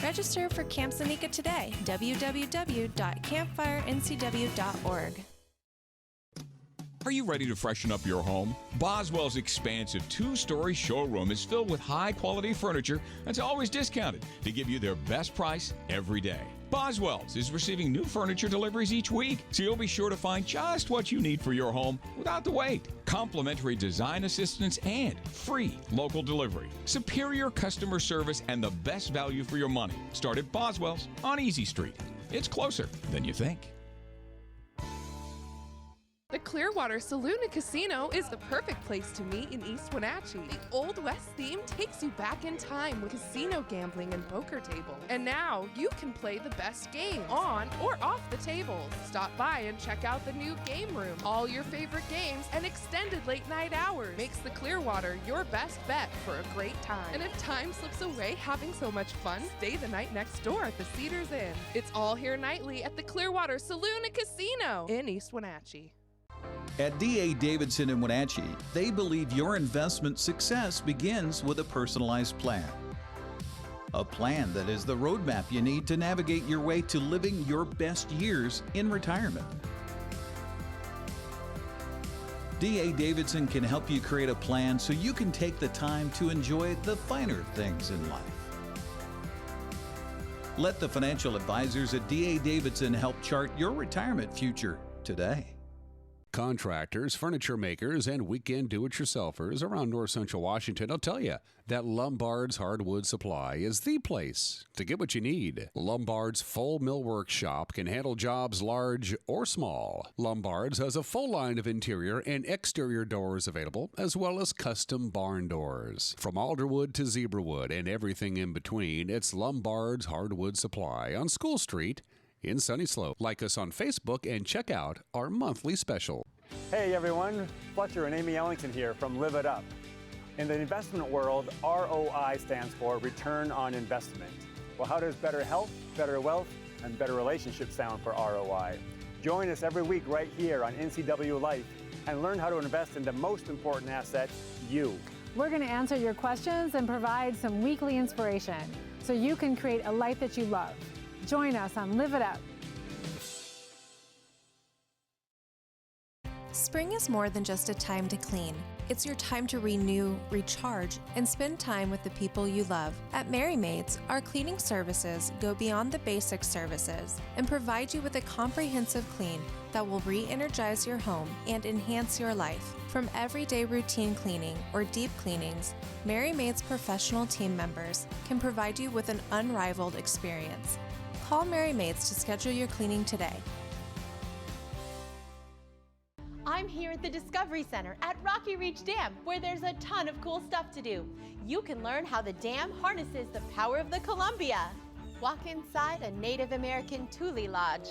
Register for Camp Seneca today, www.campfirencw.org. Are you ready to freshen up your home? Boswell's expansive two-story showroom is filled with high-quality furniture that's always discounted to give you their best price every day. Boswell's is receiving new furniture deliveries each week, so you'll be sure to find just what you need for your home without the wait. Complimentary design assistance and free local delivery. Superior customer service and the best value for your money. Start at Boswell's on Easy Street. It's closer than you think. The Clearwater Saloon and Casino is the perfect place to meet in East Wenatchee. The Old West theme takes you back in time with casino gambling and poker tables. And now you can play the best games on or off the tables. Stop by and check out the new game room. All your favorite games and extended late night hours makes the Clearwater your best bet for a great time. And if time slips away having so much fun, stay the night next door at the Cedars Inn. It's all here nightly at the Clearwater Saloon and Casino in East Wenatchee. At D.A. Davidson in Wenatchee, they believe your investment success begins with a personalized plan. A plan that is the roadmap you need to navigate your way to living your best years in retirement. D.A. Davidson can help you create a plan so you can take the time to enjoy the finer things in life. Let the financial advisors at D.A. Davidson help chart your retirement future today. Contractors, furniture makers, and weekend do-it-yourselfers around north central Washington will tell you that Lombard's Hardwood Supply is the place to get what you need. Lombard's full millwork shop can handle jobs large or small. Lombard's has a full line of interior and exterior doors available, as well as custom barn doors. From alderwood to zebrawood and everything in between, it's Lombard's Hardwood Supply on School Street in Sunny Slope. Like us on Facebook and check out our monthly special. Hey everyone, Fletcher and Amy Ellington here from Live It Up. In the investment world, ROI stands for Return on Investment. Well, how does better health, better wealth, and better relationships sound for ROI? Join us every week right here on NCW Life and learn how to invest in the most important asset, you. We're going to answer your questions and provide some weekly inspiration so you can create a life that you love. Join us on Live It Up. Spring is more than just a time to clean. It's your time to renew, recharge, and spend time with the people you love. At Merry Maids, our cleaning services go beyond the basic services and provide you with a comprehensive clean that will re-energize your home and enhance your life. From everyday routine cleaning or deep cleanings, Merry Maids professional team members can provide you with an unrivaled experience. Call Merry Maids to schedule your cleaning today. I'm here at the Discovery Center at Rocky Reach Dam, where there's a ton of cool stuff to do. You can learn how the dam harnesses the power of the Columbia, walk inside a Native American Tule Lodge,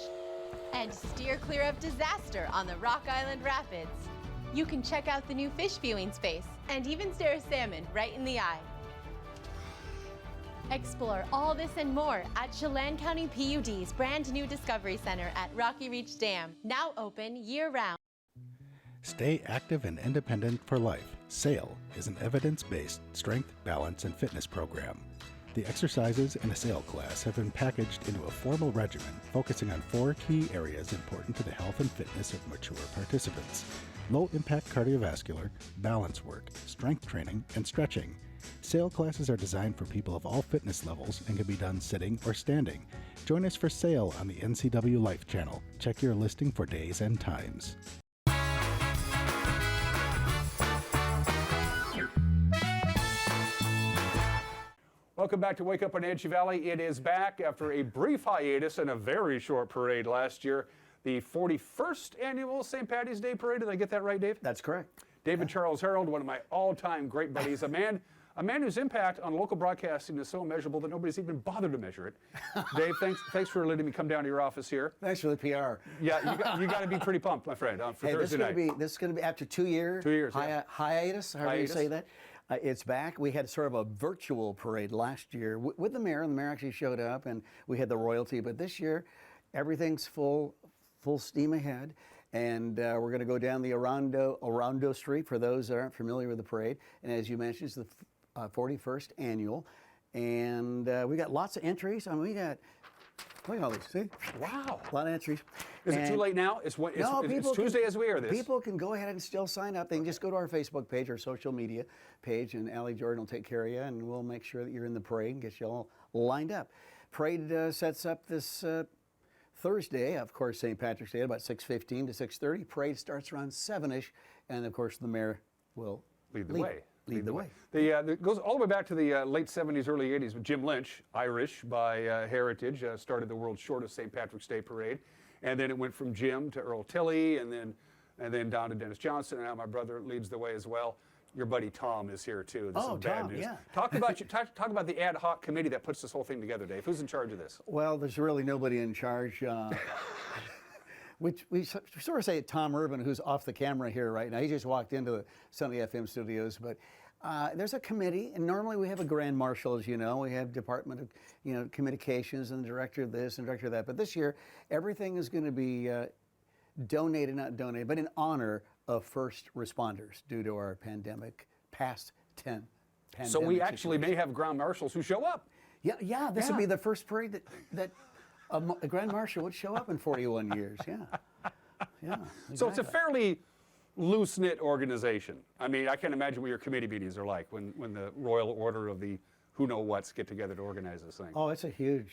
and steer clear of disaster on the Rock Island Rapids. You can check out the new fish viewing space and even stare a salmon right in the eye. Explore all this and more at Chelan County PUD's brand new Discovery Center at Rocky Reach Dam, now open year-round. Stay active and independent for life. SAIL is an evidence-based strength, balance, and fitness program. The exercises in a SAIL class have been packaged into a formal regimen focusing on 4 key areas important to the health and fitness of mature participants: low-impact cardiovascular, balance work, strength training, and stretching. SAIL classes are designed for people of all fitness levels and can be done sitting or standing. Join us for SAIL on the NCW Life channel. Check your listing for days and times. Welcome back to Wake Up Wenatchee Valley. It is back after a brief hiatus and a very short parade last year. The 41st annual St. Patty's Day Parade. Did I get that right, Dave? That's correct. David Charles Herald, one of my all-time great buddies, a man whose impact on local broadcasting is so immeasurable that nobody's even bothered to measure it. Dave, thanks for letting me come down to your office here. Thanks for the PR. Yeah, you got to be pretty pumped, my friend, for Thursday night. This is going to be after 2 years. 2 years. Hiatus. However you say that. It's back. We had sort of a virtual parade last year with the mayor, and the mayor actually showed up, and we had the royalty. But this year, everything's full steam ahead, and we're going to go down the Orondo Street for those that aren't familiar with the parade. And as you mentioned, it's the 41st annual, and we got lots of entries. I mean, look at all these. See? Wow. A lot of entries. Is it too late now? It's Tuesday as we air this. People can go ahead and still sign up. They can just go to our Facebook page or social media page, and Allie Jordan will take care of you, and we'll make sure that you're in the parade and get you all lined up. Parade sets up this Thursday, of course, St. Patrick's Day, about 6:15 to 6:30. Parade starts around 7-ish, and of course the mayor will lead the way. Lead the way. It goes all the way back to the late 70s, early 80s with Jim Lynch, Irish by heritage, started the world's shortest St. Patrick's Day parade. And then it went from Jim to Earl Tilley, and then down to Dennis Johnson, and now my brother leads the way as well. Your buddy Tom is here too. This is bad news. Yeah. Talk about the ad hoc committee that puts this whole thing together, Dave. Who's in charge of this? Well, there's really nobody in charge. We sort of say Tom Urban, who's off the camera here right now. He just walked into the Sunny FM studios, but there's a committee, and normally we have a grand marshal, as you know. We have Department of Communications and the director of this and director of that. But this year, everything is going to be donated, not donated, but in honor of first responders due to our past 10 pandemic So we actually may have ground marshals who show up. Yeah. This would be the first parade that a grand marshal would show up in 41 years. Yeah. Exactly. So it's a fairly loose-knit organization. I mean, I can't imagine what your committee meetings are like when the royal order of the who-know-whats get together to organize this thing. Oh, it's a huge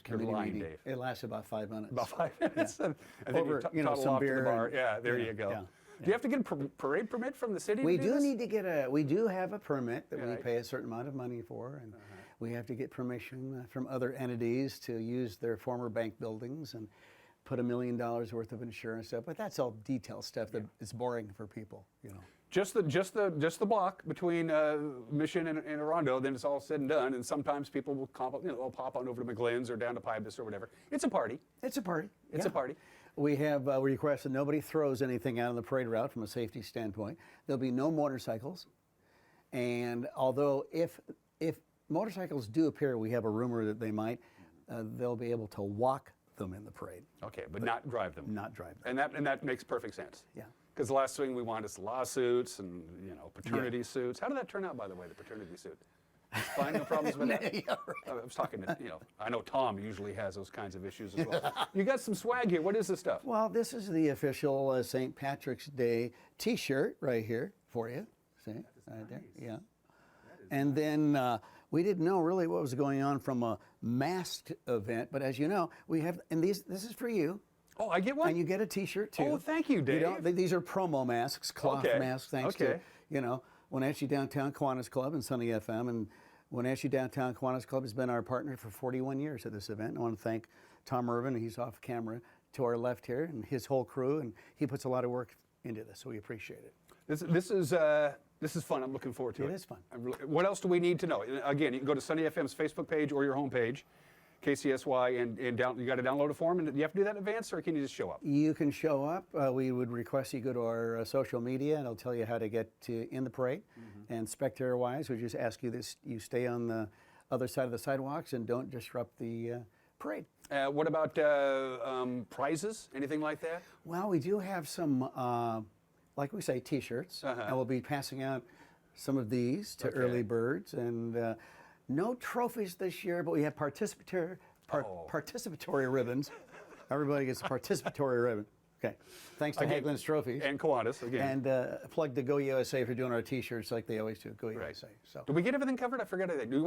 committee meeting. Dave. It lasts about 5 minutes. About 5 minutes. Yeah. And then over, you toddle some off beer. To the bar. Yeah, there you go. Yeah. Do you have to get a parade permit from the city? We to do this? need to get we do have a permit that we pay a certain amount of money for, and we have to get permission from other entities to use their former bank buildings and put $1 million worth of insurance up. But that's all detail stuff that is boring for people, Just the block between Mission and Orondo, then it's all said and done. And sometimes people will they'll pop on over to McGlynn's or down to Pybus or whatever. It's a party. It's a party. It's a party. We have requested nobody throws anything out on the parade route from a safety standpoint. There'll be no motorcycles. And although if motorcycles do appear, we have a rumor that they might, they'll be able to walk them in the parade. Okay, but not drive them. Not drive them. And that makes perfect sense. Yeah. Because the last thing we want is lawsuits and paternity suits. How did that turn out, by the way, the paternity suit? Fine, no problems with that? Yeah, right. I was talking to, I know Tom usually has those kinds of issues as well. You got some swag here. What is this stuff? Well, this is the official St. Patrick's Day T-shirt right here for you. See, right there. Yeah. And then we didn't know really what was going on from a masked event, but as you know, we have, and this is for you. Oh, I get one? And you get a T-shirt too. Oh, thank you, Dave. These are promo masks, cloth masks, thanks to, Wenatchee Downtown Kiwanis Club and Sunny FM. And Wenatchee Downtown Kiwanis Club has been our partner for 41 years at this event. I want to thank Tom Irvin, he's off camera to our left here, and his whole crew, and he puts a lot of work into this, so we appreciate it. This is fun. I'm looking forward to it. It is fun. What else do we need to know? Again, you can go to Sunny FM's Facebook page or your homepage, KCSY, and you got to download a form, and you have to do that in advance, or can you just show up? You can show up. We would request you go to our social media, and it'll tell you how to get in the parade. And spectator-wise, we just ask you this: you stay on the other side of the sidewalks and don't disrupt the parade. What about prizes? Anything like that? Well, we do have some, like we say, T-shirts, and we'll be passing out some of these to early birds. And no trophies this year, but we have participatory ribbons. Everybody gets a participatory ribbon. Okay. Thanks to Hageland's Trophies. And Kiwanis, again. And plug the Go USA for doing our T-shirts like they always do, Go USA. So. Did we get everything covered? I forgot everything. Do you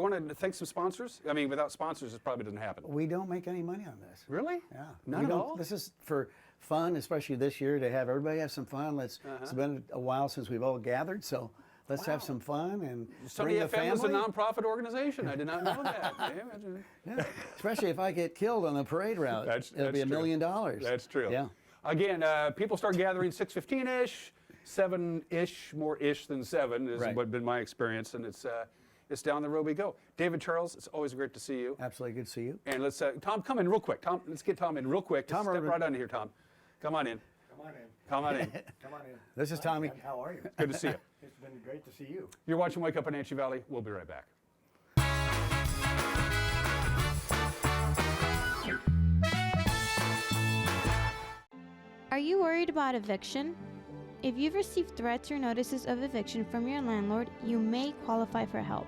want to thank some sponsors? I mean, without sponsors, it probably doesn't happen. We don't make any money on this. Really? Yeah. Not at all? This is for fun, especially this year, to have everybody have some fun. It's been a while since we've all gathered, so let's have some fun and bring the family. Sunny FM is a nonprofit organization. I did not know that. Yeah. Especially if I get killed on the parade route, it'll be $1 million. That's true. Yeah. Again, people start gathering 6:15-ish, 7-ish, more ish than 7 has been my experience, and it's down the road we go. David Charles, it's always great to see you. Absolutely good to see you. And let's Tom, come in real quick. Tom, let's get Tom in real quick. Just step right under here, Tom. Come on in. Come on in. Come on in. Come on in. This is Tommy. How are you? Good to see you. It's been great to see you. You're watching Wake Up Wenatchee Valley. We'll be right back. Are you worried about eviction? If you've received threats or notices of eviction from your landlord, you may qualify for help.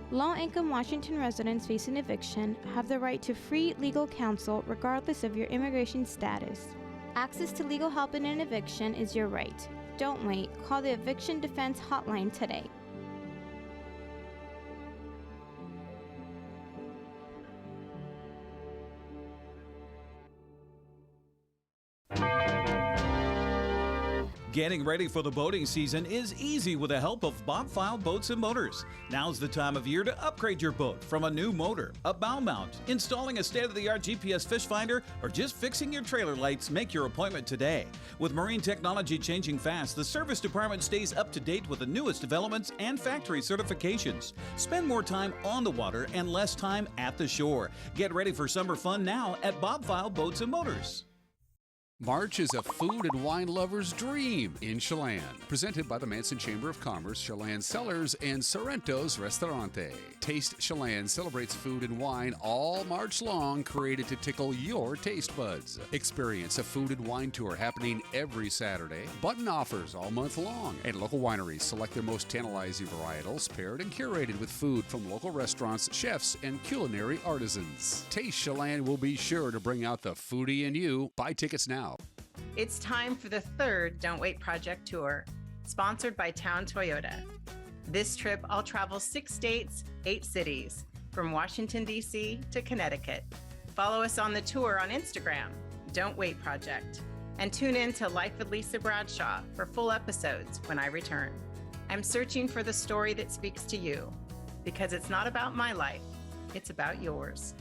Low-income Washington residents facing eviction have the right to free legal counsel regardless of your immigration status. Access to legal help in an eviction is your right. Don't wait. Call the Eviction Defense Hotline today. Getting ready for the boating season is easy with the help of Bob File Boats and Motors. Now's the time of year to upgrade your boat from a new motor, a bow mount, installing a state-of-the-art GPS fish finder, or just fixing your trailer lights. Make your appointment today. With marine technology changing fast, the service department stays up to date with the newest developments and factory certifications. Spend more time on the water and less time at the shore. Get ready for summer fun now at Bob File Boats and Motors. March is a food and wine lover's dream in Chelan. Presented by the Manson Chamber of Commerce, Chelan Cellars, and Sorrento's Restaurante. Taste Chelan celebrates food and wine all March long, created to tickle your taste buds. Experience a food and wine tour happening every Saturday. Button offers all month long. And local wineries select their most tantalizing varietals, paired and curated with food from local restaurants, chefs, and culinary artisans. Taste Chelan will be sure to bring out the foodie in you. Buy tickets now. It's time for the third Don't Wait Project Tour, sponsored by Town Toyota. This trip, I'll travel 6 states, 8 cities, from Washington, D.C. to Connecticut. Follow us on the tour on Instagram, Don't Wait Project, and tune in to Life with Lisa Bradshaw for full episodes when I return. I'm searching for the story that speaks to you, because it's not about my life, it's about yours.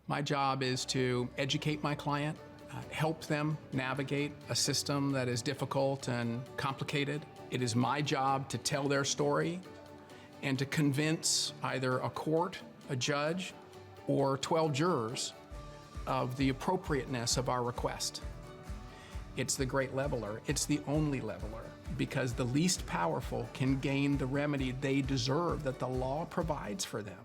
My job is to educate my client, help them navigate a system that is difficult and complicated. It is my job to tell their story and to convince either a court, a judge, or 12 jurors of the appropriateness of our request. It's the great leveler. It's the only leveler, because the least powerful can gain the remedy they deserve that the law provides for them.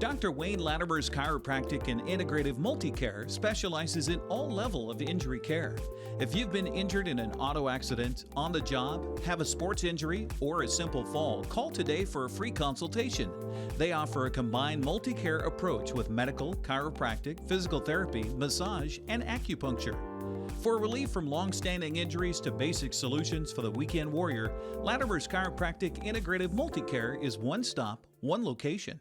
Dr. Wayne Latimer's Chiropractic and Integrative Multicare specializes in all level of injury care. If you've been injured in an auto accident, on the job, have a sports injury, or a simple fall, call today for a free consultation. They offer a combined multi-care approach with medical, chiropractic, physical therapy, massage, and acupuncture. For relief from long-standing injuries to basic solutions for the weekend warrior, Latimer's Chiropractic Integrative Multicare is one stop, one location.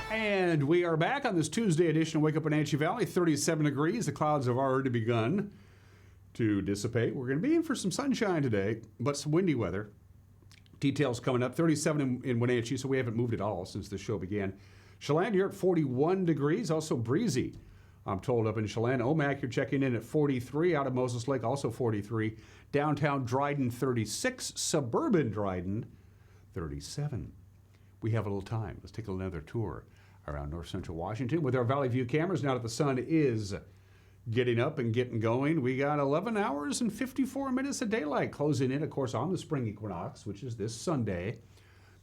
And we are back on this Tuesday edition of Wake Up Wenatchee Valley. 37 degrees. The clouds have already begun to dissipate. We're going to be in for some sunshine today, but some windy weather. Details coming up. 37 in Wenatchee, so we haven't moved at all since the show began. Chelan, you're at 41 degrees, also breezy, I'm told, up in Chelan. Omak, you're checking in at 43. Out of Moses Lake, also 43. Downtown Dryden, 36. Suburban Dryden, 37. We have a little time. Let's take another tour around north central Washington with our Valley View cameras. Now that the sun is getting up and getting going, we got 11 hours and 54 minutes of daylight closing in, of course, on the spring equinox, which is this Sunday,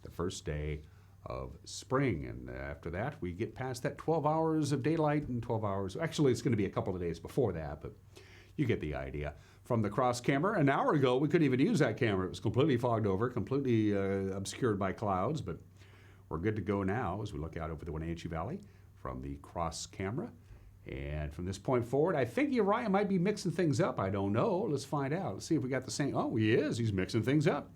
the first day of spring. And after that, we get past that 12 hours of daylight and 12 hours. Actually, it's going to be a couple of days before that, but you get the idea. From the cross camera, an hour ago, we couldn't even use that camera. It was completely fogged over, completely obscured by clouds, but we're good to go now as we look out over the Wenatchee Valley from the cross camera. And from this point forward, I think Uriah might be mixing things up. I don't know. Let's find out. Let's see if we got the same. Oh, he is. He's mixing things up.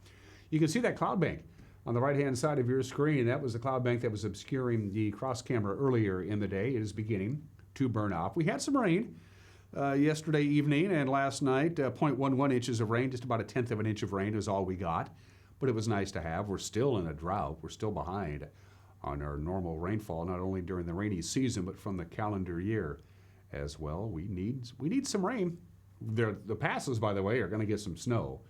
You can see that cloud bank on the right-hand side of your screen. That was the cloud bank that was obscuring the cross camera earlier in the day. It is beginning to burn off. We had some rain yesterday evening and last night. 0.11 inches of rain, just about 1/10 of an inch of rain is all we got. But it was nice to have. We're still in a drought. We're still behind on our normal rainfall, not only during the rainy season, but from the calendar year as well. We need some rain. The passes, by the way, are going to get some snow.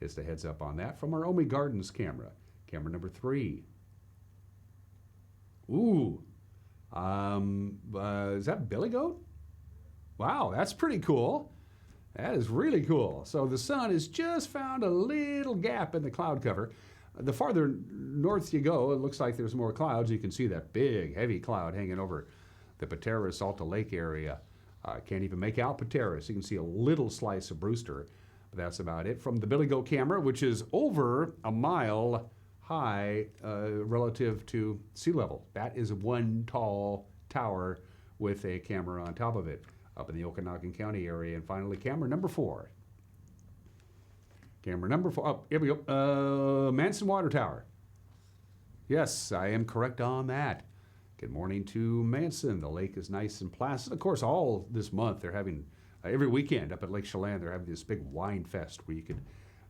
It's the heads up on that from our Omi Gardens camera. Camera number 3. Ooh. Is that Billy Goat? Wow, that's pretty cool. That is really cool. So the sun has just found a little gap in the cloud cover. The farther north you go, it looks like there's more clouds. You can see that big, heavy cloud hanging over the Pateras Alta Lake area. Can't even make out Pateras. You can see a little slice of Brewster. But that's about it. From the Billy Goat camera, which is over a mile high relative to sea level. That is one tall tower with a camera on top of it, up in the Okanagan County area. And finally, camera number 4. Camera number 4. Oh, here we go. Manson Water Tower. Yes, I am correct on that. Good morning to Manson. The lake is nice and placid. Of course, all this month they're having, every weekend up at Lake Chelan, they're having this big wine fest where you can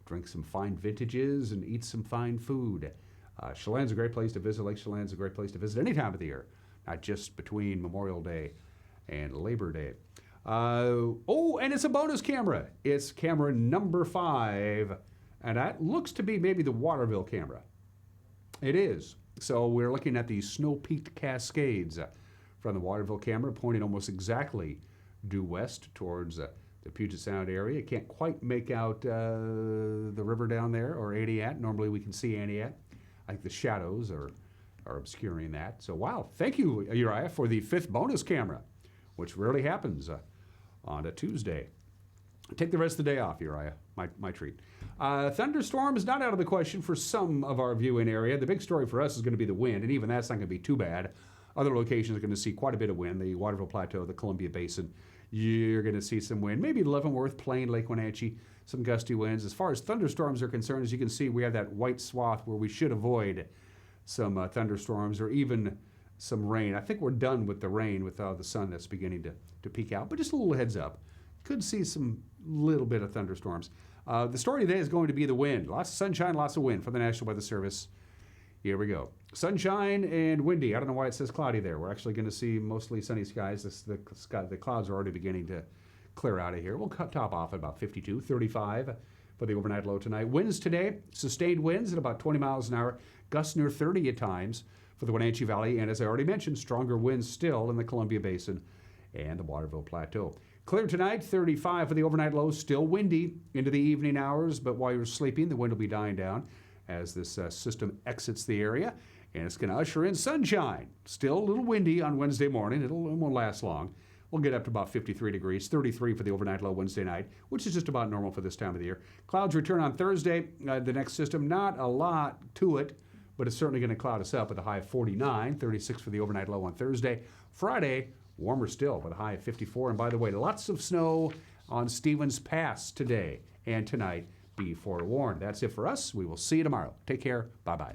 drink some fine vintages and eat some fine food. Chelan's a great place to visit. Lake Chelan's a great place to visit any time of the year, not just between Memorial Day and Labor Day. And it's a bonus camera. It's camera number 5, and that looks to be maybe the Waterville camera. It is. So we're looking at the snow-peaked Cascades from the Waterville camera, pointing almost exactly due west towards the Puget Sound area. Can't quite make out the river down there, or Aniat. Normally we can see Aniat. I think the shadows are obscuring that. So wow, thank you, Uriah, for the 5th bonus camera, which rarely happens on a Tuesday. Take the rest of the day off, Uriah. My treat. Thunderstorm is not out of the question for some of our viewing area. The big story for us is going to be the wind, and even that's not going to be too bad. Other locations are going to see quite a bit of wind. The Waterville Plateau, the Columbia Basin, you're going to see some wind. Maybe Leavenworth, Plain, Lake Wenatchee, some gusty winds. As far as thunderstorms are concerned, as you can see, we have that white swath where we should avoid some thunderstorms or even some rain. I think we're done with the rain with the sun that's beginning to peek out, but just a little heads up. Could see some little bit of thunderstorms. The story today is going to be the wind. Lots of sunshine, lots of wind for the National Weather Service. Here we go. Sunshine and windy. I don't know why it says cloudy there. We're actually going to see mostly sunny skies. The clouds are already beginning to clear out of here. We'll top off at about 52, 35 for the overnight low tonight. Winds today, sustained winds at about 20 miles an hour, gusts near 30 at times for the Wenatchee Valley. And as I already mentioned, stronger winds still in the Columbia Basin and the Waterville Plateau. Clear tonight, 35 for the overnight low. Still windy into the evening hours, but while you're sleeping, the wind will be dying down as this system exits the area. And it's going to usher in sunshine. Still a little windy on Wednesday morning. It won't last long. We'll get up to about 53 degrees, 33 for the overnight low Wednesday night, which is just about normal for this time of the year. Clouds return on Thursday. The next system, not a lot to it, but it's certainly going to cloud us up with a high of 49, 36 for the overnight low on Thursday. Friday, warmer still with a high of 54. And by the way, lots of snow on Stevens Pass today and tonight. Be forewarned. That's it for us. We will see you tomorrow. Take care. Bye-bye.